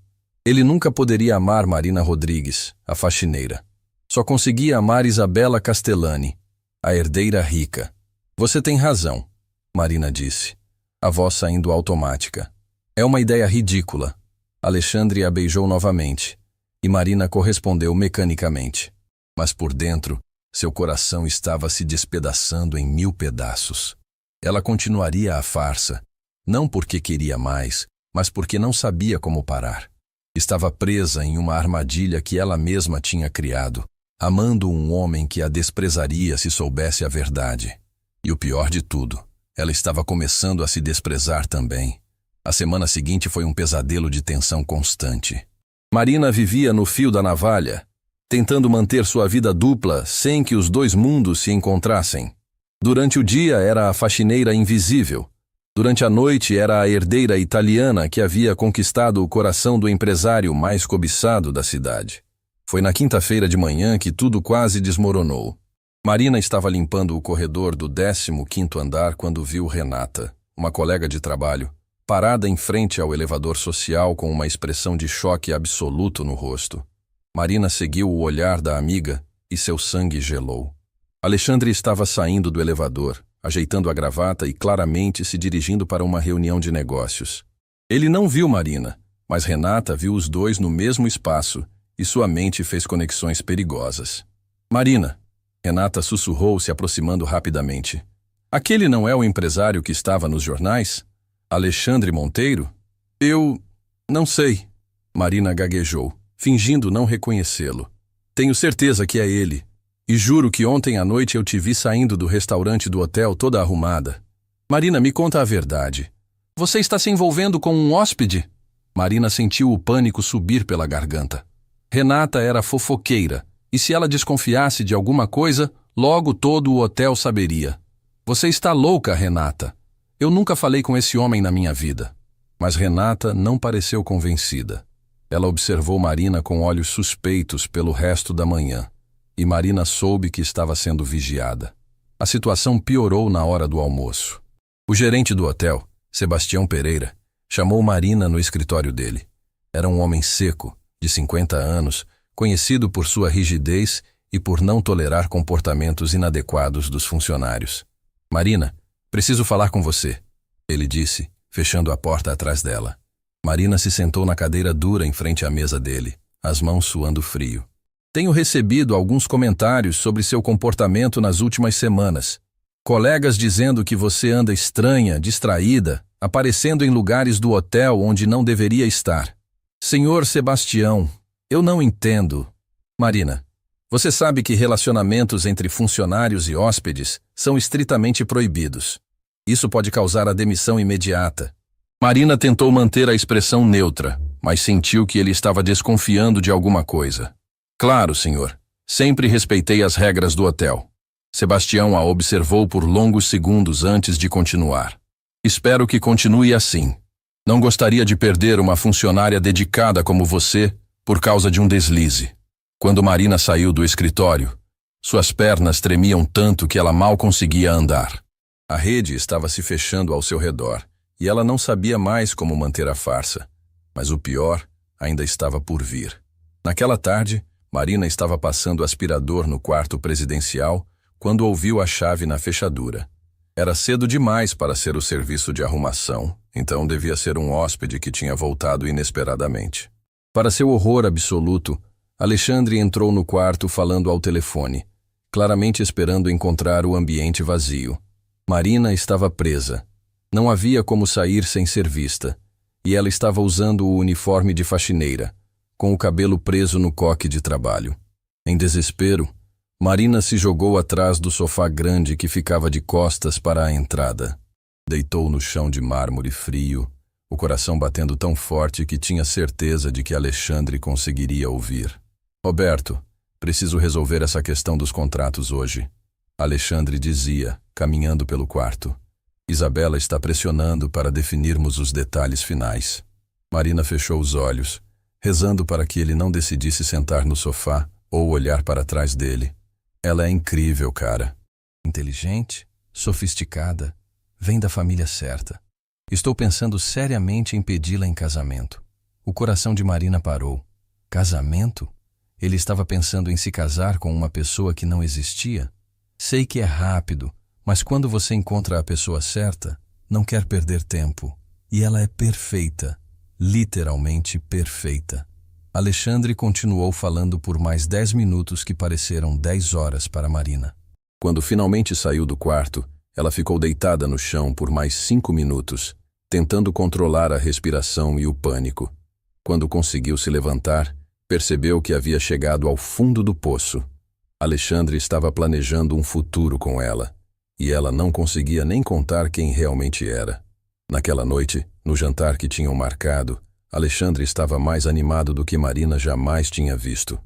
Ele nunca poderia amar Marina Rodrigues, a faxineira. Só conseguia amar Isabela Castellani, a herdeira rica. Você tem razão, Marina disse, a voz saindo automática. É uma ideia ridícula. Alexandre a beijou novamente, e Marina correspondeu mecanicamente. Mas por dentro, seu coração estava se despedaçando em 1000 pedaços. Ela continuaria a farsa, não porque queria mais, mas porque não sabia como parar. Estava presa em uma armadilha que ela mesma tinha criado, amando um homem que a desprezaria se soubesse a verdade. E o pior de tudo, ela estava começando a se desprezar também. A semana seguinte foi um pesadelo de tensão constante. Marina vivia no fio da navalha, tentando manter sua vida dupla sem que os dois mundos se encontrassem. Durante o dia era a faxineira invisível. Durante a noite era a herdeira italiana que havia conquistado o coração do empresário mais cobiçado da cidade. Foi na quinta-feira de manhã que tudo quase desmoronou. Marina estava limpando o corredor do 15º andar quando viu Renata, uma colega de trabalho, parada em frente ao elevador social com uma expressão de choque absoluto no rosto. Marina seguiu o olhar da amiga e seu sangue gelou. Alexandre estava saindo do elevador, ajeitando a gravata e claramente se dirigindo para uma reunião de negócios. Ele não viu Marina, mas Renata viu os dois no mesmo espaço e sua mente fez conexões perigosas. Marina, Renata sussurrou, se aproximando rapidamente. Aquele não é o empresário que estava nos jornais? Alexandre Monteiro? Eu não sei. Marina gaguejou, fingindo não reconhecê-lo. Tenho certeza que é ele. E juro que ontem à noite eu te vi saindo do restaurante do hotel toda arrumada. Marina, me conta a verdade. Você está se envolvendo com um hóspede? Marina sentiu o pânico subir pela garganta. Renata era fofoqueira, e se ela desconfiasse de alguma coisa, logo todo o hotel saberia. Você está louca, Renata. Eu nunca falei com esse homem na minha vida. Mas Renata não pareceu convencida. Ela observou Marina com olhos suspeitos pelo resto da manhã. E Marina soube que estava sendo vigiada. A situação piorou na hora do almoço. O gerente do hotel, Sebastião Pereira, chamou Marina no escritório dele. Era um homem seco, de 50 anos, conhecido por sua rigidez e por não tolerar comportamentos inadequados dos funcionários. Marina, preciso falar com você, ele disse, fechando a porta atrás dela. Marina se sentou na cadeira dura em frente à mesa dele, as mãos suando frio. Tenho recebido alguns comentários sobre seu comportamento nas últimas semanas. Colegas dizendo que você anda estranha, distraída, aparecendo em lugares do hotel onde não deveria estar. Senhor Sebastião, eu não entendo. Marina, você sabe que relacionamentos entre funcionários e hóspedes são estritamente proibidos. Isso pode causar a demissão imediata. Marina tentou manter a expressão neutra, mas sentiu que ele estava desconfiando de alguma coisa. Claro, senhor. Sempre respeitei as regras do hotel. Sebastião a observou por longos segundos antes de continuar. Espero que continue assim. Não gostaria de perder uma funcionária dedicada como você por causa de um deslize. Quando Marina saiu do escritório, suas pernas tremiam tanto que ela mal conseguia andar. A rede estava se fechando ao seu redor e ela não sabia mais como manter a farsa. Mas o pior ainda estava por vir. Naquela tarde, Marina estava passando aspirador no quarto presidencial quando ouviu a chave na fechadura. Era cedo demais para ser o serviço de arrumação, então devia ser um hóspede que tinha voltado inesperadamente. Para seu horror absoluto, Alexandre entrou no quarto falando ao telefone, claramente esperando encontrar o ambiente vazio. Marina estava presa. Não havia como sair sem ser vista, e ela estava usando o uniforme de faxineira, com o cabelo preso no coque de trabalho. Em desespero, Marina se jogou atrás do sofá grande que ficava de costas para a entrada. Deitou no chão de mármore frio, o coração batendo tão forte que tinha certeza de que Alexandre conseguiria ouvir. Roberto, preciso resolver essa questão dos contratos hoje. Alexandre dizia, caminhando pelo quarto. Isabela está pressionando para definirmos os detalhes finais. Marina fechou os olhos, rezando para que ele não decidisse sentar no sofá ou olhar para trás dele. Ela é incrível, cara. Inteligente, sofisticada, vem da família certa. Estou pensando seriamente em pedi-la em casamento. O coração de Marina parou. Casamento? Ele estava pensando em se casar com uma pessoa que não existia? Sei que é rápido, mas quando você encontra a pessoa certa, não quer perder tempo. E ela é perfeita, literalmente perfeita. Alexandre continuou falando por mais 10 minutos que pareceram 10 horas para Marina. Quando finalmente saiu do quarto, ela ficou deitada no chão por mais 5 minutos, tentando controlar a respiração e o pânico. Quando conseguiu se levantar, percebeu que havia chegado ao fundo do poço. Alexandre estava planejando um futuro com ela, e ela não conseguia nem contar quem realmente era. Naquela noite, no jantar que tinham marcado, Alexandre estava mais animado do que Marina jamais tinha visto.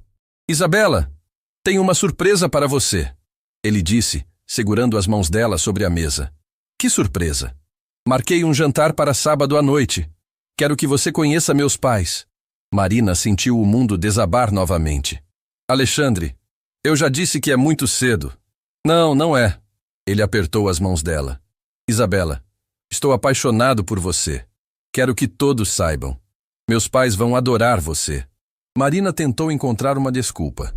"Isabela, tenho uma surpresa para você", ele disse, segurando as mãos dela sobre a mesa. "Que surpresa? Marquei um jantar para sábado à noite. Quero que você conheça meus pais." Marina sentiu o mundo desabar novamente. "Alexandre, eu já disse que é muito cedo." "Não, não é." Ele apertou as mãos dela. "Isabela, estou apaixonado por você. Quero que todos saibam. Meus pais vão adorar você." Marina tentou encontrar uma desculpa.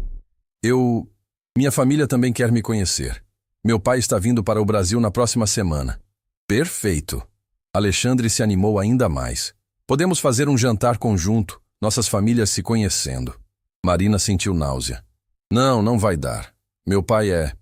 Minha família também quer me conhecer. Meu pai está vindo para o Brasil na próxima semana." "Perfeito." Alexandre se animou ainda mais. "Podemos fazer um jantar conjunto, nossas famílias se conhecendo." Marina sentiu náusea. "Não, não vai dar. Meu pai é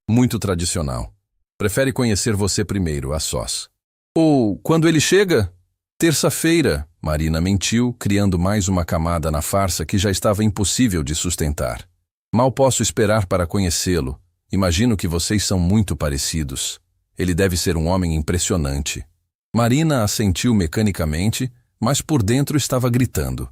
muito tradicional. Prefere conhecer você primeiro, a sós." "Ou quando ele chega?" "Terça-feira." Marina mentiu, criando mais uma camada na farsa que já estava impossível de sustentar. "Mal posso esperar para conhecê-lo. Imagino que vocês são muito parecidos. Ele deve ser um homem impressionante." Marina assentiu mecanicamente, mas por dentro estava gritando.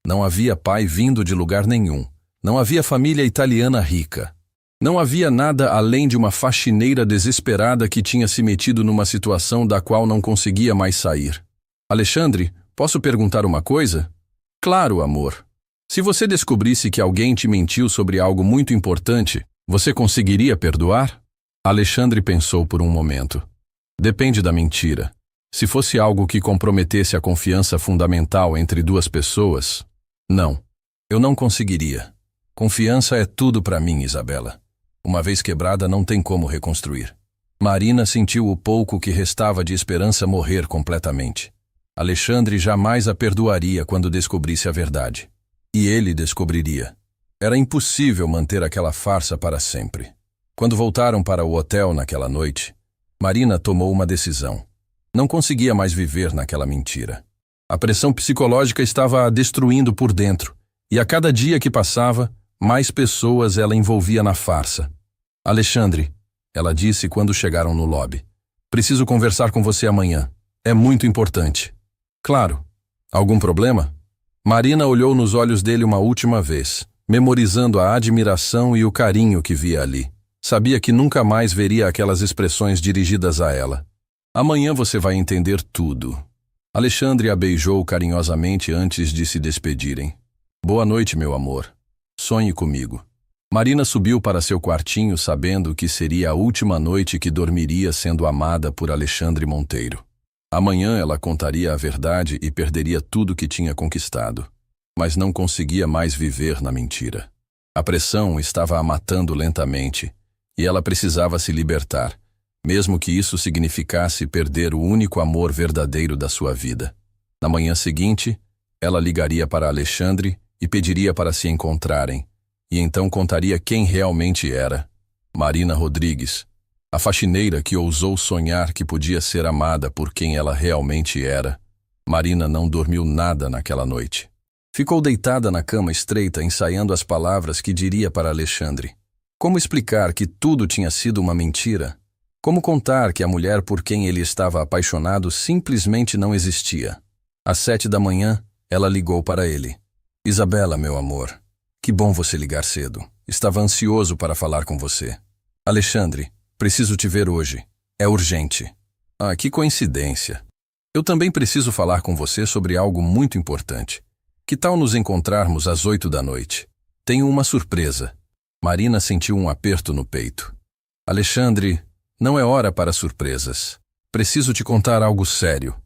Não havia pai vindo de lugar nenhum. Não havia família italiana rica. Não havia nada além de uma faxineira desesperada que tinha se metido numa situação da qual não conseguia mais sair. "Alexandre, posso perguntar uma coisa?" "Claro, amor. Se você descobrisse que alguém te mentiu sobre algo muito importante, você conseguiria perdoar?" Alexandre pensou por um momento. "Depende da mentira. Se fosse algo que comprometesse a confiança fundamental entre duas pessoas, não. Eu não conseguiria. Confiança é tudo para mim, Isabela. Uma vez quebrada, não tem como reconstruir." Marina sentiu o pouco que restava de esperança morrer completamente. Alexandre jamais a perdoaria quando descobrisse a verdade. E ele descobriria. Era impossível manter aquela farsa para sempre. Quando voltaram para o hotel naquela noite, Marina tomou uma decisão. Não conseguia mais viver naquela mentira. A pressão psicológica estava a destruindo por dentro, e a cada dia que passava, mais pessoas ela envolvia na farsa. "Alexandre", ela disse quando chegaram no lobby, "preciso conversar com você amanhã. É muito importante." "Claro. Algum problema?" Marina olhou nos olhos dele uma última vez, memorizando a admiração e o carinho que via ali. Sabia que nunca mais veria aquelas expressões dirigidas a ela. "Amanhã você vai entender tudo." Alexandre a beijou carinhosamente antes de se despedirem. "Boa noite, meu amor. Sonhe comigo." Marina subiu para seu quartinho sabendo que seria a última noite que dormiria sendo amada por Alexandre Monteiro. Amanhã ela contaria a verdade e perderia tudo que tinha conquistado. Mas não conseguia mais viver na mentira. A pressão estava a matando lentamente, e ela precisava se libertar, mesmo que isso significasse perder o único amor verdadeiro da sua vida. Na manhã seguinte, ela ligaria para Alexandre e pediria para se encontrarem, e então contaria quem realmente era. Marina Rodrigues, a faxineira que ousou sonhar que podia ser amada por quem ela realmente era. Marina não dormiu nada naquela noite. Ficou deitada na cama estreita, ensaiando as palavras que diria para Alexandre. Como explicar que tudo tinha sido uma mentira? Como contar que a mulher por quem ele estava apaixonado simplesmente não existia? Às 7 da manhã, ela ligou para ele. Isabela, meu amor, que bom você ligar cedo. Estava ansioso para falar com você. Alexandre, preciso te ver hoje. É urgente. Ah, que coincidência. Eu também preciso falar com você sobre algo muito importante. Que tal nos encontrarmos às 8 da noite? Tenho uma surpresa. Marina sentiu um aperto no peito. Alexandre, não é hora para surpresas. Preciso te contar algo sério.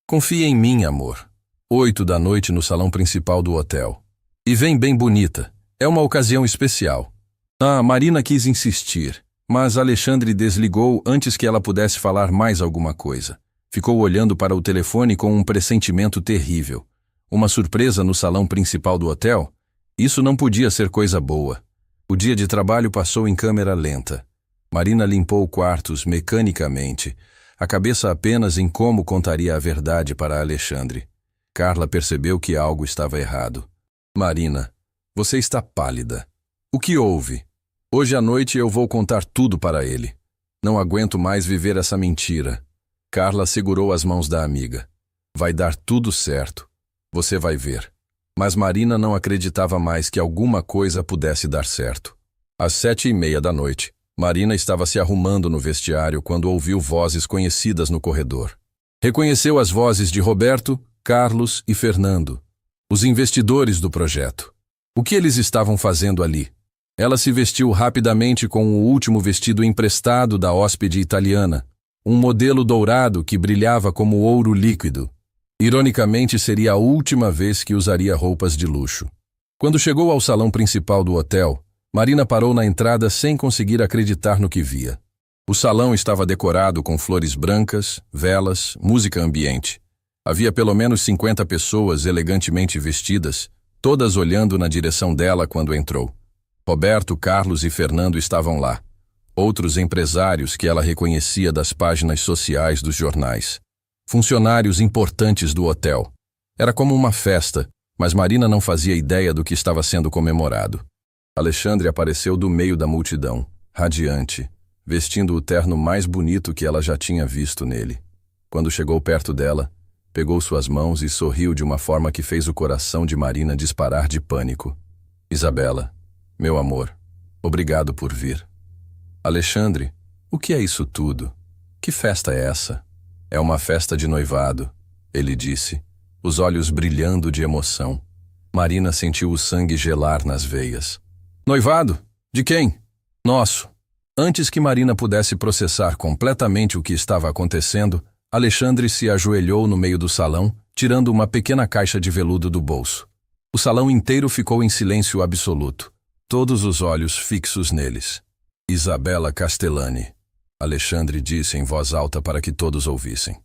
Confia em mim, amor. 8 da noite no salão principal do hotel. E vem bem bonita. É uma ocasião especial. Ah, Marina quis insistir, mas Alexandre desligou antes que ela pudesse falar mais alguma coisa. Ficou olhando para o telefone com um pressentimento terrível. Uma surpresa no salão principal do hotel? Isso não podia ser coisa boa. O dia de trabalho passou em câmera lenta. Marina limpou quartos mecanicamente, a cabeça apenas em como contaria a verdade para Alexandre. Carla percebeu que algo estava errado. Marina, você está pálida. O que houve? Hoje à noite eu vou contar tudo para ele. Não aguento mais viver essa mentira. Carla segurou as mãos da amiga. Vai dar tudo certo. Você vai ver. Mas Marina não acreditava mais que alguma coisa pudesse dar certo. Às 7:30 da noite, Marina estava se arrumando no vestiário quando ouviu vozes conhecidas no corredor. Reconheceu as vozes de Roberto, Carlos e Fernando, os investidores do projeto. O que eles estavam fazendo ali? Ela se vestiu rapidamente com o último vestido emprestado da hóspede italiana, um modelo dourado que brilhava como ouro líquido. Ironicamente, seria a última vez que usaria roupas de luxo. Quando chegou ao salão principal do hotel, Marina parou na entrada sem conseguir acreditar no que via. O salão estava decorado com flores brancas, velas, música ambiente. Havia pelo menos 50 pessoas elegantemente vestidas, todas olhando na direção dela quando entrou. Roberto, Carlos e Fernando estavam lá. Outros empresários que ela reconhecia das páginas sociais dos jornais. Funcionários importantes do hotel. Era como uma festa, mas Marina não fazia ideia do que estava sendo comemorado. Alexandre apareceu do meio da multidão, radiante, vestindo o terno mais bonito que ela já tinha visto nele. Quando chegou perto dela, pegou suas mãos e sorriu de uma forma que fez o coração de Marina disparar de pânico. Isabela, meu amor, obrigado por vir. Alexandre, o que é isso tudo? Que festa é essa? É uma festa de noivado, ele disse, os olhos brilhando de emoção. Marina sentiu o sangue gelar nas veias. Noivado? De quem? Nosso. Antes que Marina pudesse processar completamente o que estava acontecendo, Alexandre se ajoelhou no meio do salão, tirando uma pequena caixa de veludo do bolso. O salão inteiro ficou em silêncio absoluto, todos os olhos fixos neles. Isabela Castellani, Alexandre disse em voz alta para que todos ouvissem.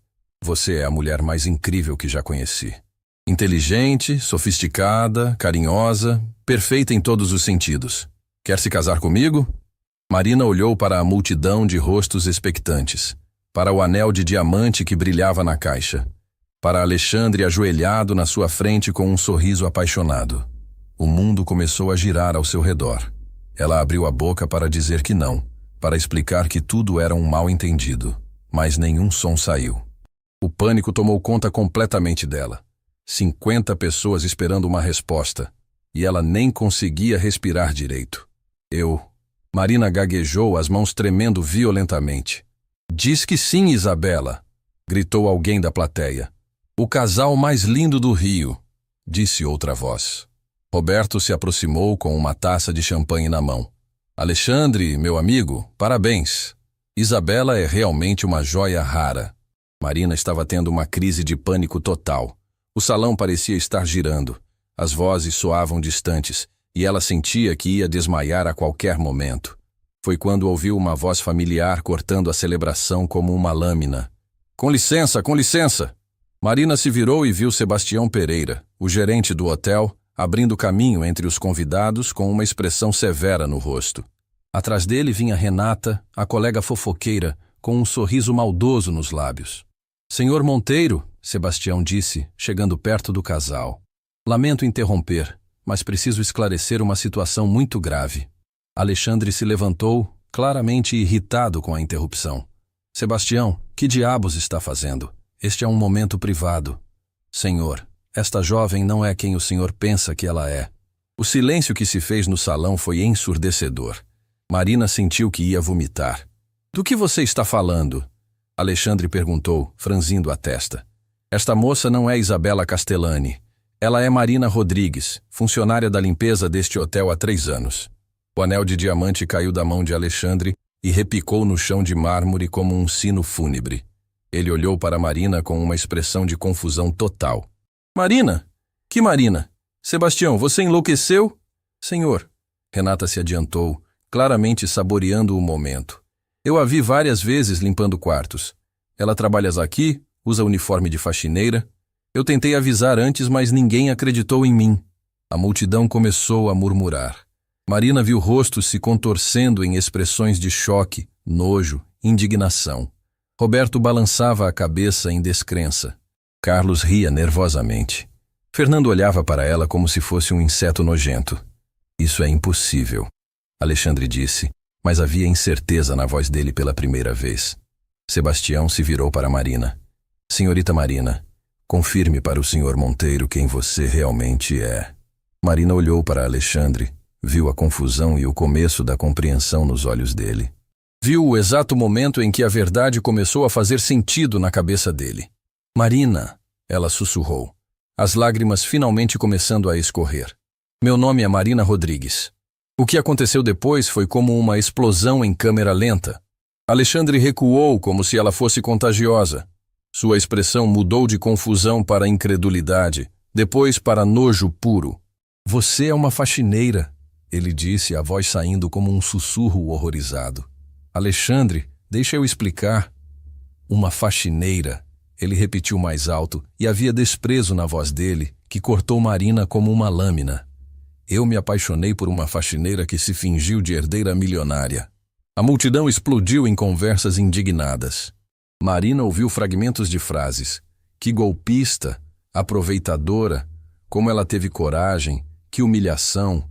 Você é a mulher mais incrível que já conheci. Inteligente, sofisticada, carinhosa, perfeita em todos os sentidos. Quer se casar comigo? Marina olhou para a multidão de rostos expectantes, para o anel de diamante que brilhava na caixa, para Alexandre ajoelhado na sua frente com um sorriso apaixonado. O mundo começou a girar ao seu redor. Ela abriu a boca para dizer que não, para explicar que tudo era um mal-entendido, mas nenhum som saiu. O pânico tomou conta completamente dela. 50 pessoas esperando uma resposta, e ela nem conseguia respirar direito. Marina gaguejou, as mãos tremendo violentamente. Diz que sim, Isabela, gritou alguém da plateia. O casal mais lindo do Rio, disse outra voz. Roberto se aproximou com uma taça de champanhe na mão. Alexandre, meu amigo, parabéns. Isabela é realmente uma joia rara. Marina estava tendo uma crise de pânico total. O salão parecia estar girando. As vozes soavam distantes, e ela sentia que ia desmaiar a qualquer momento. Foi quando ouviu uma voz familiar cortando a celebração como uma lâmina. Com licença, com licença! Marina se virou e viu Sebastião Pereira, o gerente do hotel, abrindo caminho entre os convidados com uma expressão severa no rosto. Atrás dele vinha Renata, a colega fofoqueira, com um sorriso maldoso nos lábios. Senhor Monteiro, Sebastião disse, chegando perto do casal. Lamento interromper, mas preciso esclarecer uma situação muito grave. Alexandre se levantou, claramente irritado com a interrupção. Sebastião, que diabos está fazendo? Este é um momento privado. Senhor, esta jovem não é quem o senhor pensa que ela é. O silêncio que se fez no salão foi ensurdecedor. Marina sentiu que ia vomitar. Do que você está falando? Alexandre perguntou, franzindo a testa. Esta moça não é Isabela Castellani. Ela é Marina Rodrigues, funcionária da limpeza deste hotel há 3 anos. O anel de diamante caiu da mão de Alexandre e repicou no chão de mármore como um sino fúnebre. Ele olhou para Marina com uma expressão de confusão total. Marina? Que Marina? Sebastião, você enlouqueceu? Senhor, Renata se adiantou, claramente saboreando o momento. Eu a vi várias vezes limpando quartos. Ela trabalha aqui, usa uniforme de faxineira. Eu tentei avisar antes, mas ninguém acreditou em mim. A multidão começou a murmurar. Marina viu rostos se contorcendo em expressões de choque, nojo, indignação. Roberto balançava a cabeça em descrença. Carlos ria nervosamente. Fernando olhava para ela como se fosse um inseto nojento. Isso é impossível, Alexandre disse, mas havia incerteza na voz dele pela primeira vez. Sebastião se virou para Marina. Senhorita Marina, confirme para o senhor Monteiro quem você realmente é. Marina olhou para Alexandre, viu a confusão e o começo da compreensão nos olhos dele. Viu o exato momento em que a verdade começou a fazer sentido na cabeça dele. Marina, ela sussurrou, as lágrimas finalmente começando a escorrer. Meu nome é Marina Rodrigues. O que aconteceu depois foi como uma explosão em câmera lenta. Alexandre recuou como se ela fosse contagiosa. Sua expressão mudou de confusão para incredulidade, depois para nojo puro. Você é uma faxineira, ele disse, a voz saindo como um sussurro horrorizado. Alexandre, deixa eu explicar. Uma faxineira, ele repetiu mais alto, e havia desprezo na voz dele, que cortou Marina como uma lâmina. Eu me apaixonei por uma faxineira que se fingiu de herdeira milionária. A multidão explodiu em conversas indignadas. Marina ouviu fragmentos de frases. Que golpista, aproveitadora, como ela teve coragem, que humilhação.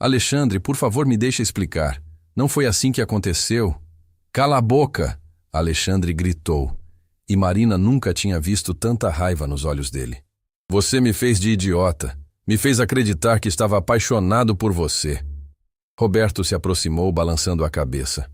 Alexandre, por favor, me deixe explicar. Não foi assim que aconteceu? Cala a boca, Alexandre gritou. E Marina nunca tinha visto tanta raiva nos olhos dele. Você me fez de idiota. Me fez acreditar que estava apaixonado por você. Roberto se aproximou, balançando a cabeça.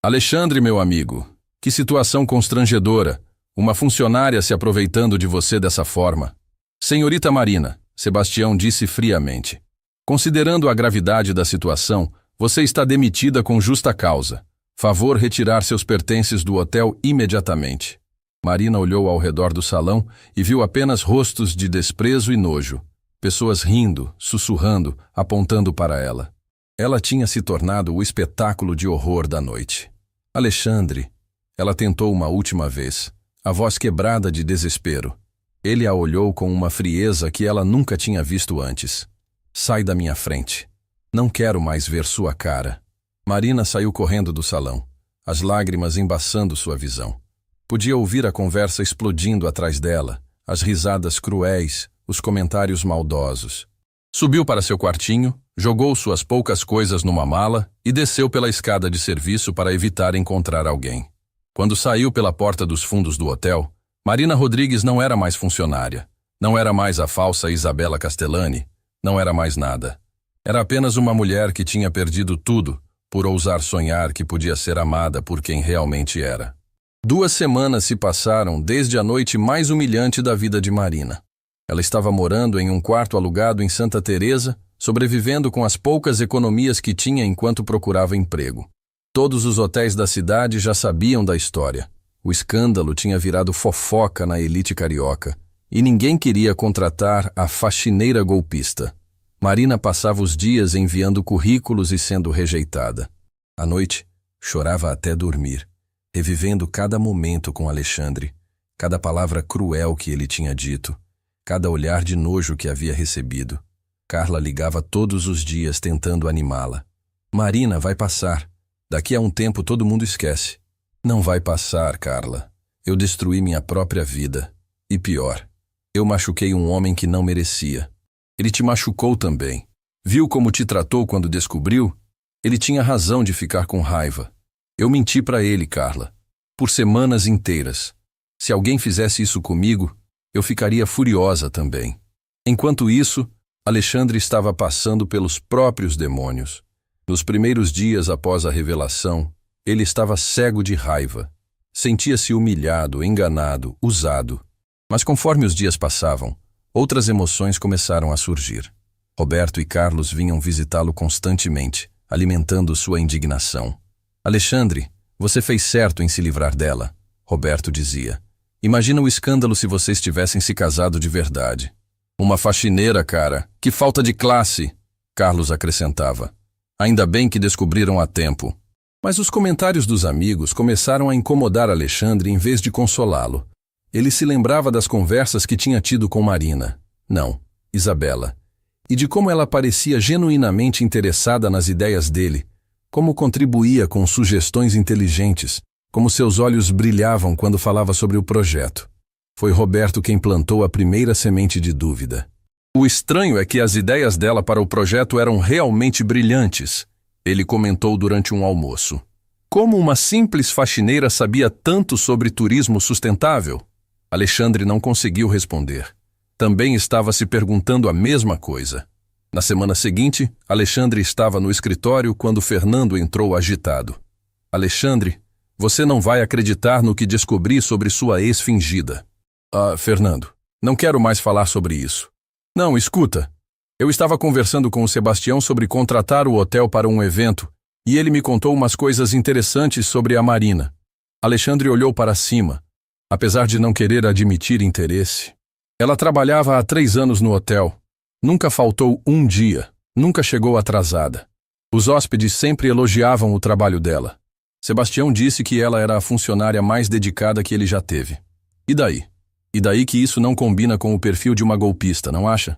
Alexandre, meu amigo, que situação constrangedora. Uma funcionária se aproveitando de você dessa forma. Senhorita Marina, Sebastião disse friamente. Considerando a gravidade da situação, você está demitida com justa causa. Favor retirar seus pertences do hotel imediatamente. Marina olhou ao redor do salão e viu apenas rostos de desprezo e nojo. Pessoas rindo, sussurrando, apontando para ela. Ela tinha se tornado o espetáculo de horror da noite. Alexandre, ela tentou uma última vez, a voz quebrada de desespero. Ele a olhou com uma frieza que ela nunca tinha visto antes. Sai da minha frente. Não quero mais ver sua cara. Marina saiu correndo do salão, as lágrimas embaçando sua visão. Podia ouvir a conversa explodindo atrás dela, as risadas cruéis, os comentários maldosos. Subiu para seu quartinho, jogou suas poucas coisas numa mala e desceu pela escada de serviço para evitar encontrar alguém. Quando saiu pela porta dos fundos do hotel, Marina Rodrigues não era mais funcionária, não era mais a falsa Isabela Castellani, não era mais nada. Era apenas uma mulher que tinha perdido tudo por ousar sonhar que podia ser amada por quem realmente era. 2 semanas se passaram desde a noite mais humilhante da vida de Marina. Ela estava morando em um quarto alugado em Santa Teresa, sobrevivendo com as poucas economias que tinha enquanto procurava emprego. Todos os hotéis da cidade já sabiam da história. O escândalo tinha virado fofoca na elite carioca, e ninguém queria contratar a faxineira golpista. Marina passava os dias enviando currículos e sendo rejeitada. À noite, chorava até dormir, revivendo cada momento com Alexandre, cada palavra cruel que ele tinha dito, cada olhar de nojo que havia recebido. Carla ligava todos os dias tentando animá-la. Marina, vai passar. Daqui a um tempo todo mundo esquece. Não vai passar, Carla. Eu destruí minha própria vida. E pior, eu machuquei um homem que não merecia. Ele te machucou também. Viu como te tratou quando descobriu? Ele tinha razão de ficar com raiva. Eu menti para ele, Carla. Por semanas inteiras. Se alguém fizesse isso comigo, eu ficaria furiosa também. Enquanto isso, Alexandre estava passando pelos próprios demônios. Nos primeiros dias após a revelação, ele estava cego de raiva. Sentia-se humilhado, enganado, usado. Mas conforme os dias passavam, outras emoções começaram a surgir. Roberto e Carlos vinham visitá-lo constantemente, alimentando sua indignação. Alexandre, você fez certo em se livrar dela, Roberto dizia. Imagina o escândalo se vocês tivessem se casado de verdade. Uma faxineira, cara, que falta de classe, Carlos acrescentava. Ainda bem que descobriram a tempo. Mas os comentários dos amigos começaram a incomodar Alexandre em vez de consolá-lo. Ele se lembrava das conversas que tinha tido com Marina. Não, Isabela. E de como ela parecia genuinamente interessada nas ideias dele, como contribuía com sugestões inteligentes, como seus olhos brilhavam quando falava sobre o projeto. Foi Roberto quem plantou a primeira semente de dúvida. O estranho é que as ideias dela para o projeto eram realmente brilhantes, ele comentou durante um almoço. Como uma simples faxineira sabia tanto sobre turismo sustentável? Alexandre não conseguiu responder. Também estava se perguntando a mesma coisa. Na semana seguinte, Alexandre estava no escritório quando Fernando entrou agitado. Alexandre, você não vai acreditar no que descobri sobre sua ex fingida. Fernando, não quero mais falar sobre isso. Não, escuta. Eu estava conversando com o Sebastião sobre contratar o hotel para um evento e ele me contou umas coisas interessantes sobre a Marina. Alexandre olhou para cima, apesar de não querer admitir interesse. Ela trabalhava há 3 anos no hotel. Nunca faltou um dia, nunca chegou atrasada. Os hóspedes sempre elogiavam o trabalho dela. Sebastião disse que ela era a funcionária mais dedicada que ele já teve. E daí? E daí que isso não combina com o perfil de uma golpista, não acha?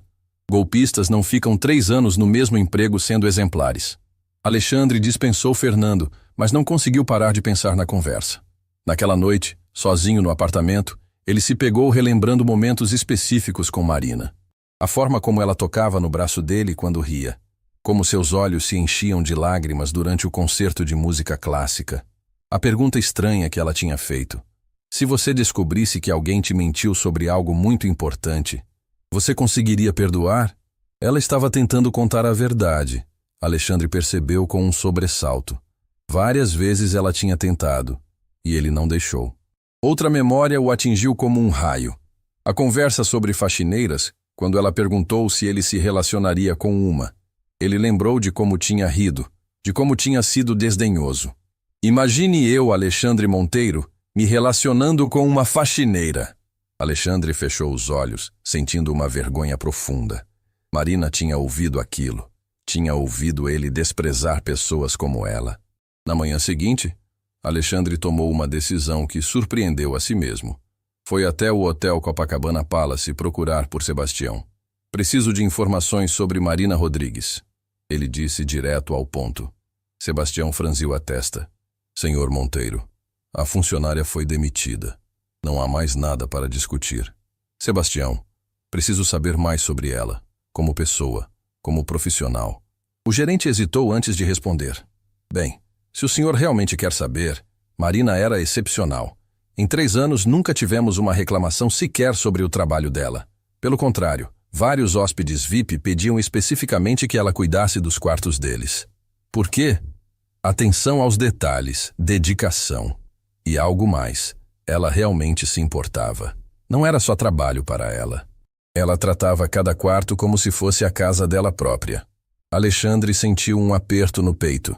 Golpistas não ficam 3 anos no mesmo emprego sendo exemplares. Alexandre dispensou Fernando, mas não conseguiu parar de pensar na conversa. Naquela noite, sozinho no apartamento, ele se pegou relembrando momentos específicos com Marina. A forma como ela tocava no braço dele quando ria. Como seus olhos se enchiam de lágrimas durante o concerto de música clássica. A pergunta estranha que ela tinha feito. Se você descobrisse que alguém te mentiu sobre algo muito importante, você conseguiria perdoar? Ela estava tentando contar a verdade. Alexandre percebeu com um sobressalto. Várias vezes ela tinha tentado, e ele não deixou. Outra memória o atingiu como um raio. A conversa sobre faxineiras, quando ela perguntou se ele se relacionaria com uma. Ele lembrou de como tinha rido, de como tinha sido desdenhoso. Imagine eu, Alexandre Monteiro, me relacionando com uma faxineira. Alexandre fechou os olhos, sentindo uma vergonha profunda. Marina tinha ouvido aquilo. Tinha ouvido ele desprezar pessoas como ela. Na manhã seguinte, Alexandre tomou uma decisão que surpreendeu a si mesmo. Foi até o Hotel Copacabana Palace procurar por Sebastião. Preciso de informações sobre Marina Rodrigues. Ele disse direto ao ponto. Sebastião franziu a testa. Senhor Monteiro, a funcionária foi demitida. Não há mais nada para discutir. Sebastião, preciso saber mais sobre ela, como pessoa, como profissional. O gerente hesitou antes de responder. Bem, se o senhor realmente quer saber, Marina era excepcional. Em 3 anos nunca tivemos uma reclamação sequer sobre o trabalho dela. Pelo contrário, vários hóspedes VIP pediam especificamente que ela cuidasse dos quartos deles. Por quê? Atenção aos detalhes, dedicação. E algo mais, ela realmente se importava. Não era só trabalho para ela. Ela tratava cada quarto como se fosse a casa dela própria. Alexandre sentiu um aperto no peito.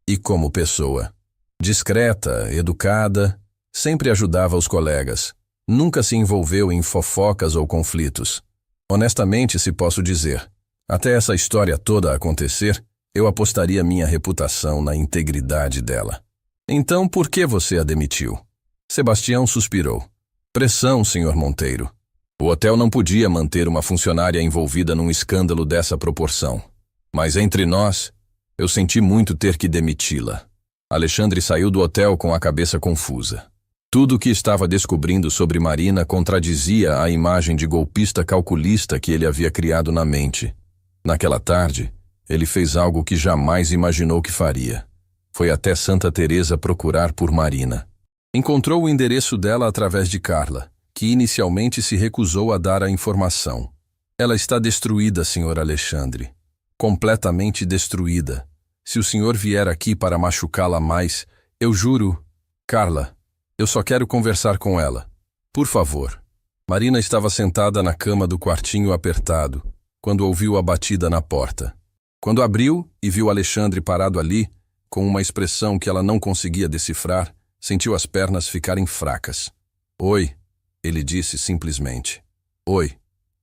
E como pessoa. Discreta, educada, sempre ajudava os colegas. Nunca se envolveu em fofocas ou conflitos. Honestamente, se posso dizer, até essa história toda acontecer, eu apostaria minha reputação na integridade dela. Então, por que você a demitiu? Sebastião suspirou. Pressão, senhor Monteiro. O hotel não podia manter uma funcionária envolvida num escândalo dessa proporção. Mas entre nós, eu senti muito ter que demiti-la. Alexandre saiu do hotel com a cabeça confusa. Tudo o que estava descobrindo sobre Marina contradizia a imagem de golpista calculista que ele havia criado na mente. Naquela tarde, ele fez algo que jamais imaginou que faria. Foi até Santa Teresa procurar por Marina. Encontrou o endereço dela através de Carla, que inicialmente se recusou a dar a informação. Ela está destruída, Sr. Alexandre. Completamente destruída. Se o senhor vier aqui para machucá-la mais, eu juro... Carla, eu só quero conversar com ela. Por favor. Marina estava sentada na cama do quartinho apertado, quando ouviu a batida na porta. Quando abriu e viu Alexandre parado ali, com uma expressão que ela não conseguia decifrar, sentiu as pernas ficarem fracas. Oi, ele disse simplesmente. Oi.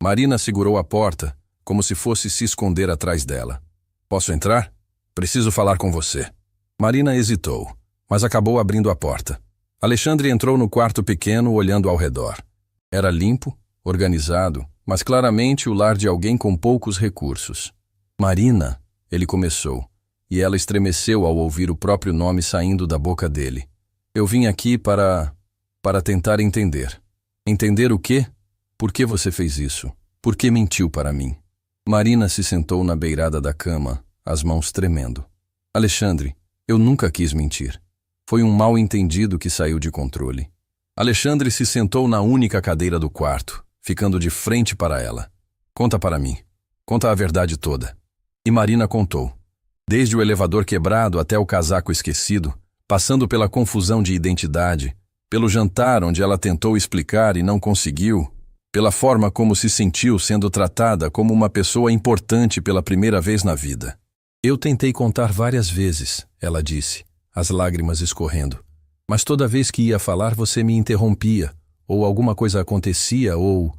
Marina segurou a porta, como se fosse se esconder atrás dela. Posso entrar? Preciso falar com você. Marina hesitou, mas acabou abrindo a porta. Alexandre entrou no quarto pequeno, olhando ao redor. Era limpo, organizado, mas claramente o lar de alguém com poucos recursos. Marina, ele começou, e ela estremeceu ao ouvir o próprio nome saindo da boca dele. Eu vim aqui para tentar entender. Entender o quê? Por que você fez isso? Por que mentiu para mim? Marina se sentou na beirada da cama, as mãos tremendo. Alexandre, eu nunca quis mentir. Foi um mal-entendido que saiu de controle. Alexandre se sentou na única cadeira do quarto, ficando de frente para ela. Conta para mim. Conta a verdade toda. E Marina contou. Desde o elevador quebrado até o casaco esquecido, passando pela confusão de identidade, pelo jantar onde ela tentou explicar e não conseguiu, pela forma como se sentiu sendo tratada como uma pessoa importante pela primeira vez na vida. Eu tentei contar várias vezes, ela disse, as lágrimas escorrendo. Mas toda vez que ia falar você me interrompia, ou alguma coisa acontecia, ou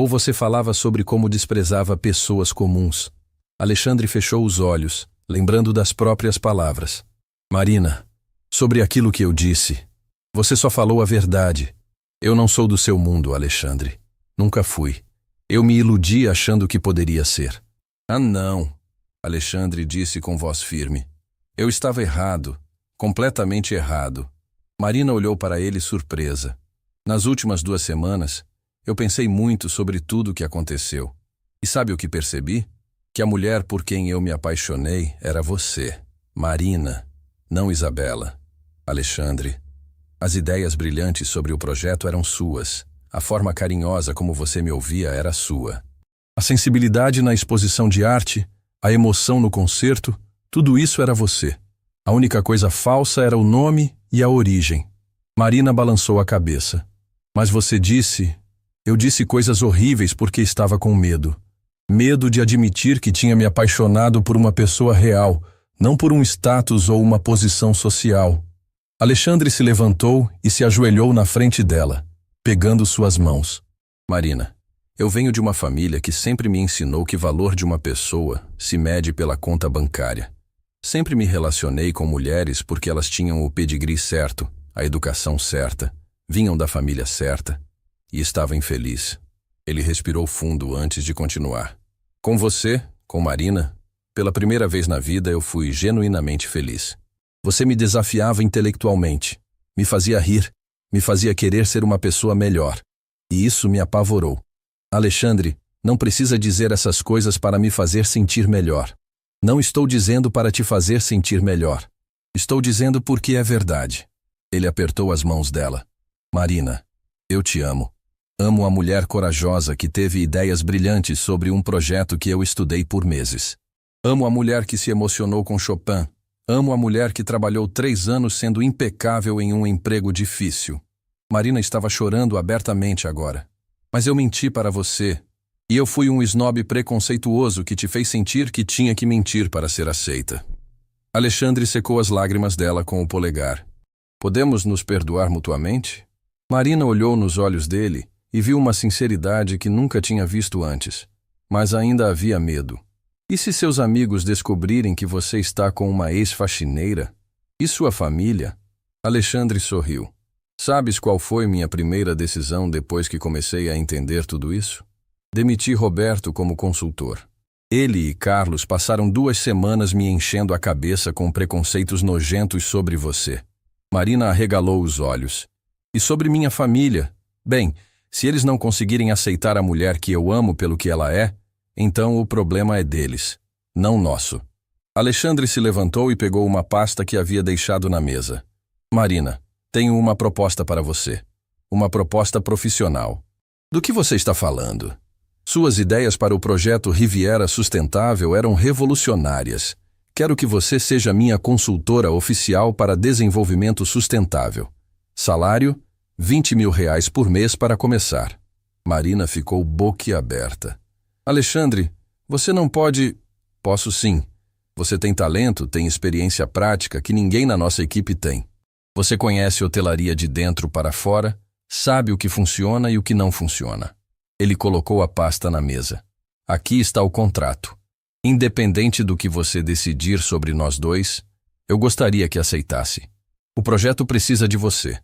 você falava sobre como desprezava pessoas comuns. Alexandre fechou os olhos, lembrando das próprias palavras. Marina, sobre aquilo que eu disse, você só falou a verdade. Eu não sou do seu mundo, Alexandre. Nunca fui. Eu me iludi achando que poderia ser. Ah, não, Alexandre disse com voz firme. Eu estava errado, completamente errado. Marina olhou para ele surpresa. Nas últimas 2 semanas, eu pensei muito sobre tudo o que aconteceu. E sabe o que percebi? Que a mulher por quem eu me apaixonei era você, Marina, não Isabela. Alexandre, as ideias brilhantes sobre o projeto eram suas. A forma carinhosa como você me ouvia era sua. A sensibilidade na exposição de arte, a emoção no concerto, tudo isso era você. A única coisa falsa era o nome e a origem. Marina balançou a cabeça. Mas você disse... Eu disse coisas horríveis porque estava com medo. Medo de admitir que tinha me apaixonado por uma pessoa real, não por um status ou uma posição social. Alexandre se levantou e se ajoelhou na frente dela, pegando suas mãos. Marina, eu venho de uma família que sempre me ensinou que o valor de uma pessoa se mede pela conta bancária. Sempre me relacionei com mulheres porque elas tinham o pedigree certo, a educação certa, vinham da família certa e estava infeliz. Ele respirou fundo antes de continuar. Com você, com Marina, pela primeira vez na vida eu fui genuinamente feliz. Você me desafiava intelectualmente, me fazia rir, me fazia querer ser uma pessoa melhor. E isso me apavorou. Alexandre, não precisa dizer essas coisas para me fazer sentir melhor. Não estou dizendo para te fazer sentir melhor. Estou dizendo porque é verdade. Ele apertou as mãos dela. Marina, eu te amo. Amo a mulher corajosa que teve ideias brilhantes sobre um projeto que eu estudei por meses. Amo a mulher que se emocionou com Chopin. Amo a mulher que trabalhou 3 anos sendo impecável em um emprego difícil. Marina estava chorando abertamente agora. Mas eu menti para você. E eu fui um snob preconceituoso que te fez sentir que tinha que mentir para ser aceita. Alexandre secou as lágrimas dela com o polegar. Podemos nos perdoar mutuamente? Marina olhou nos olhos dele e viu uma sinceridade que nunca tinha visto antes. Mas ainda havia medo. E se seus amigos descobrirem que você está com uma ex-faxineira? E sua família? Alexandre sorriu. Sabes qual foi minha primeira decisão depois que comecei a entender tudo isso? Demiti Roberto como consultor. Ele e Carlos passaram 2 semanas me enchendo a cabeça com preconceitos nojentos sobre você. Marina arregalou os olhos. E sobre minha família? Bem, se eles não conseguirem aceitar a mulher que eu amo pelo que ela é, então o problema é deles, não nosso. Alexandre se levantou e pegou uma pasta que havia deixado na mesa. Marina, tenho uma proposta para você. uma proposta profissional. Do que você está falando? Suas ideias para o projeto Riviera Sustentável eram revolucionárias. Quero que você seja minha consultora oficial para desenvolvimento sustentável. Salário, R$ 20.000 por mês para começar. Marina ficou boquiaberta. Alexandre, você não pode... Posso sim. Você tem talento, tem experiência prática que ninguém na nossa equipe tem. Você conhece hotelaria de dentro para fora, sabe o que funciona e o que não funciona. Ele colocou a pasta na mesa. Aqui está o contrato. Independente do que você decidir sobre nós dois, eu gostaria que aceitasse. O projeto precisa de você.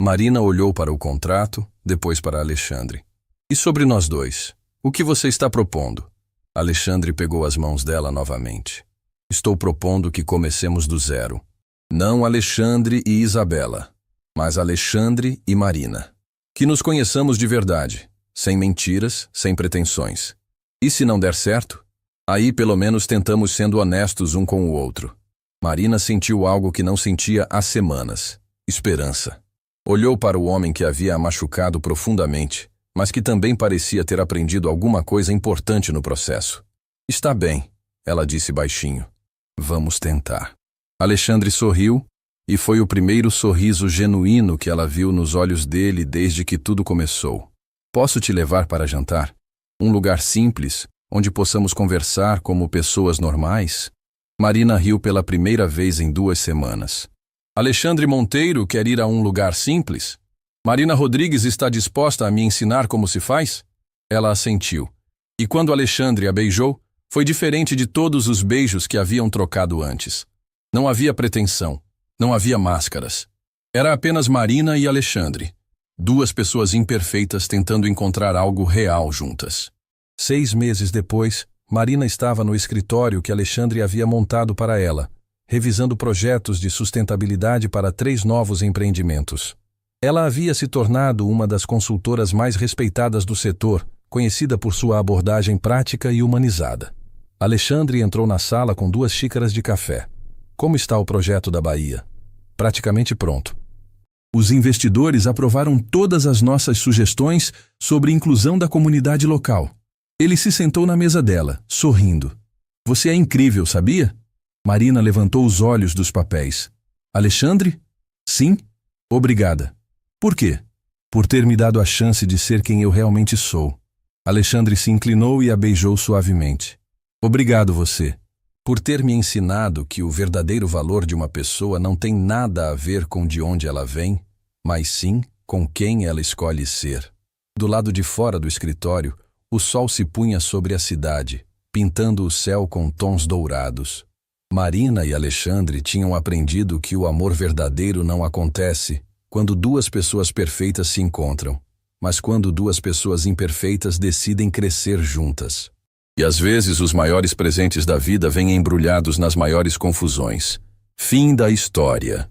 Marina olhou para o contrato, depois para Alexandre. E sobre nós dois? O que você está propondo? Alexandre pegou as mãos dela novamente. Estou propondo que comecemos do zero. Não Alexandre e Isabela, mas Alexandre e Marina. Que nos conheçamos de verdade, sem mentiras, sem pretensões. E se não der certo? Aí pelo menos tentamos sendo honestos um com o outro. Marina sentiu algo que não sentia há semanas. Esperança. Olhou para o homem que havia a machucado profundamente, mas que também parecia ter aprendido alguma coisa importante no processo. Está bem, ela disse baixinho. Vamos tentar. Alexandre sorriu, e foi o primeiro sorriso genuíno que ela viu nos olhos dele desde que tudo começou. Posso te levar para jantar? Um lugar simples, onde possamos conversar como pessoas normais? Marina riu pela primeira vez em 2 semanas. Alexandre Monteiro quer ir a um lugar simples? Marina Rodrigues está disposta a me ensinar como se faz? Ela assentiu. E quando Alexandre a beijou, foi diferente de todos os beijos que haviam trocado antes. Não havia pretensão, não havia máscaras. Era apenas Marina e Alexandre. 2 pessoas imperfeitas tentando encontrar algo real juntas. 6 meses depois, Marina estava no escritório que Alexandre havia montado para ela, revisando projetos de sustentabilidade para 3 novos empreendimentos. Ela havia se tornado uma das consultoras mais respeitadas do setor, conhecida por sua abordagem prática e humanizada. Alexandre entrou na sala com 2 xícaras de café. Como está o projeto da Bahia? Praticamente pronto. Os investidores aprovaram todas as nossas sugestões sobre inclusão da comunidade local. Ele se sentou na mesa dela, sorrindo. Você é incrível, sabia? Marina levantou os olhos dos papéis. Alexandre? Sim? Obrigada. Por quê? Por ter me dado a chance de ser quem eu realmente sou. Alexandre se inclinou e a beijou suavemente. Obrigado você, por ter me ensinado que o verdadeiro valor de uma pessoa não tem nada a ver com de onde ela vem, mas sim com quem ela escolhe ser. Do lado de fora do escritório, o sol se punha sobre a cidade, pintando o céu com tons dourados. Marina e Alexandre tinham aprendido que o amor verdadeiro não acontece quando 2 pessoas perfeitas se encontram, mas quando 2 pessoas imperfeitas decidem crescer juntas. E às vezes os maiores presentes da vida vêm embrulhados nas maiores confusões. Fim da história.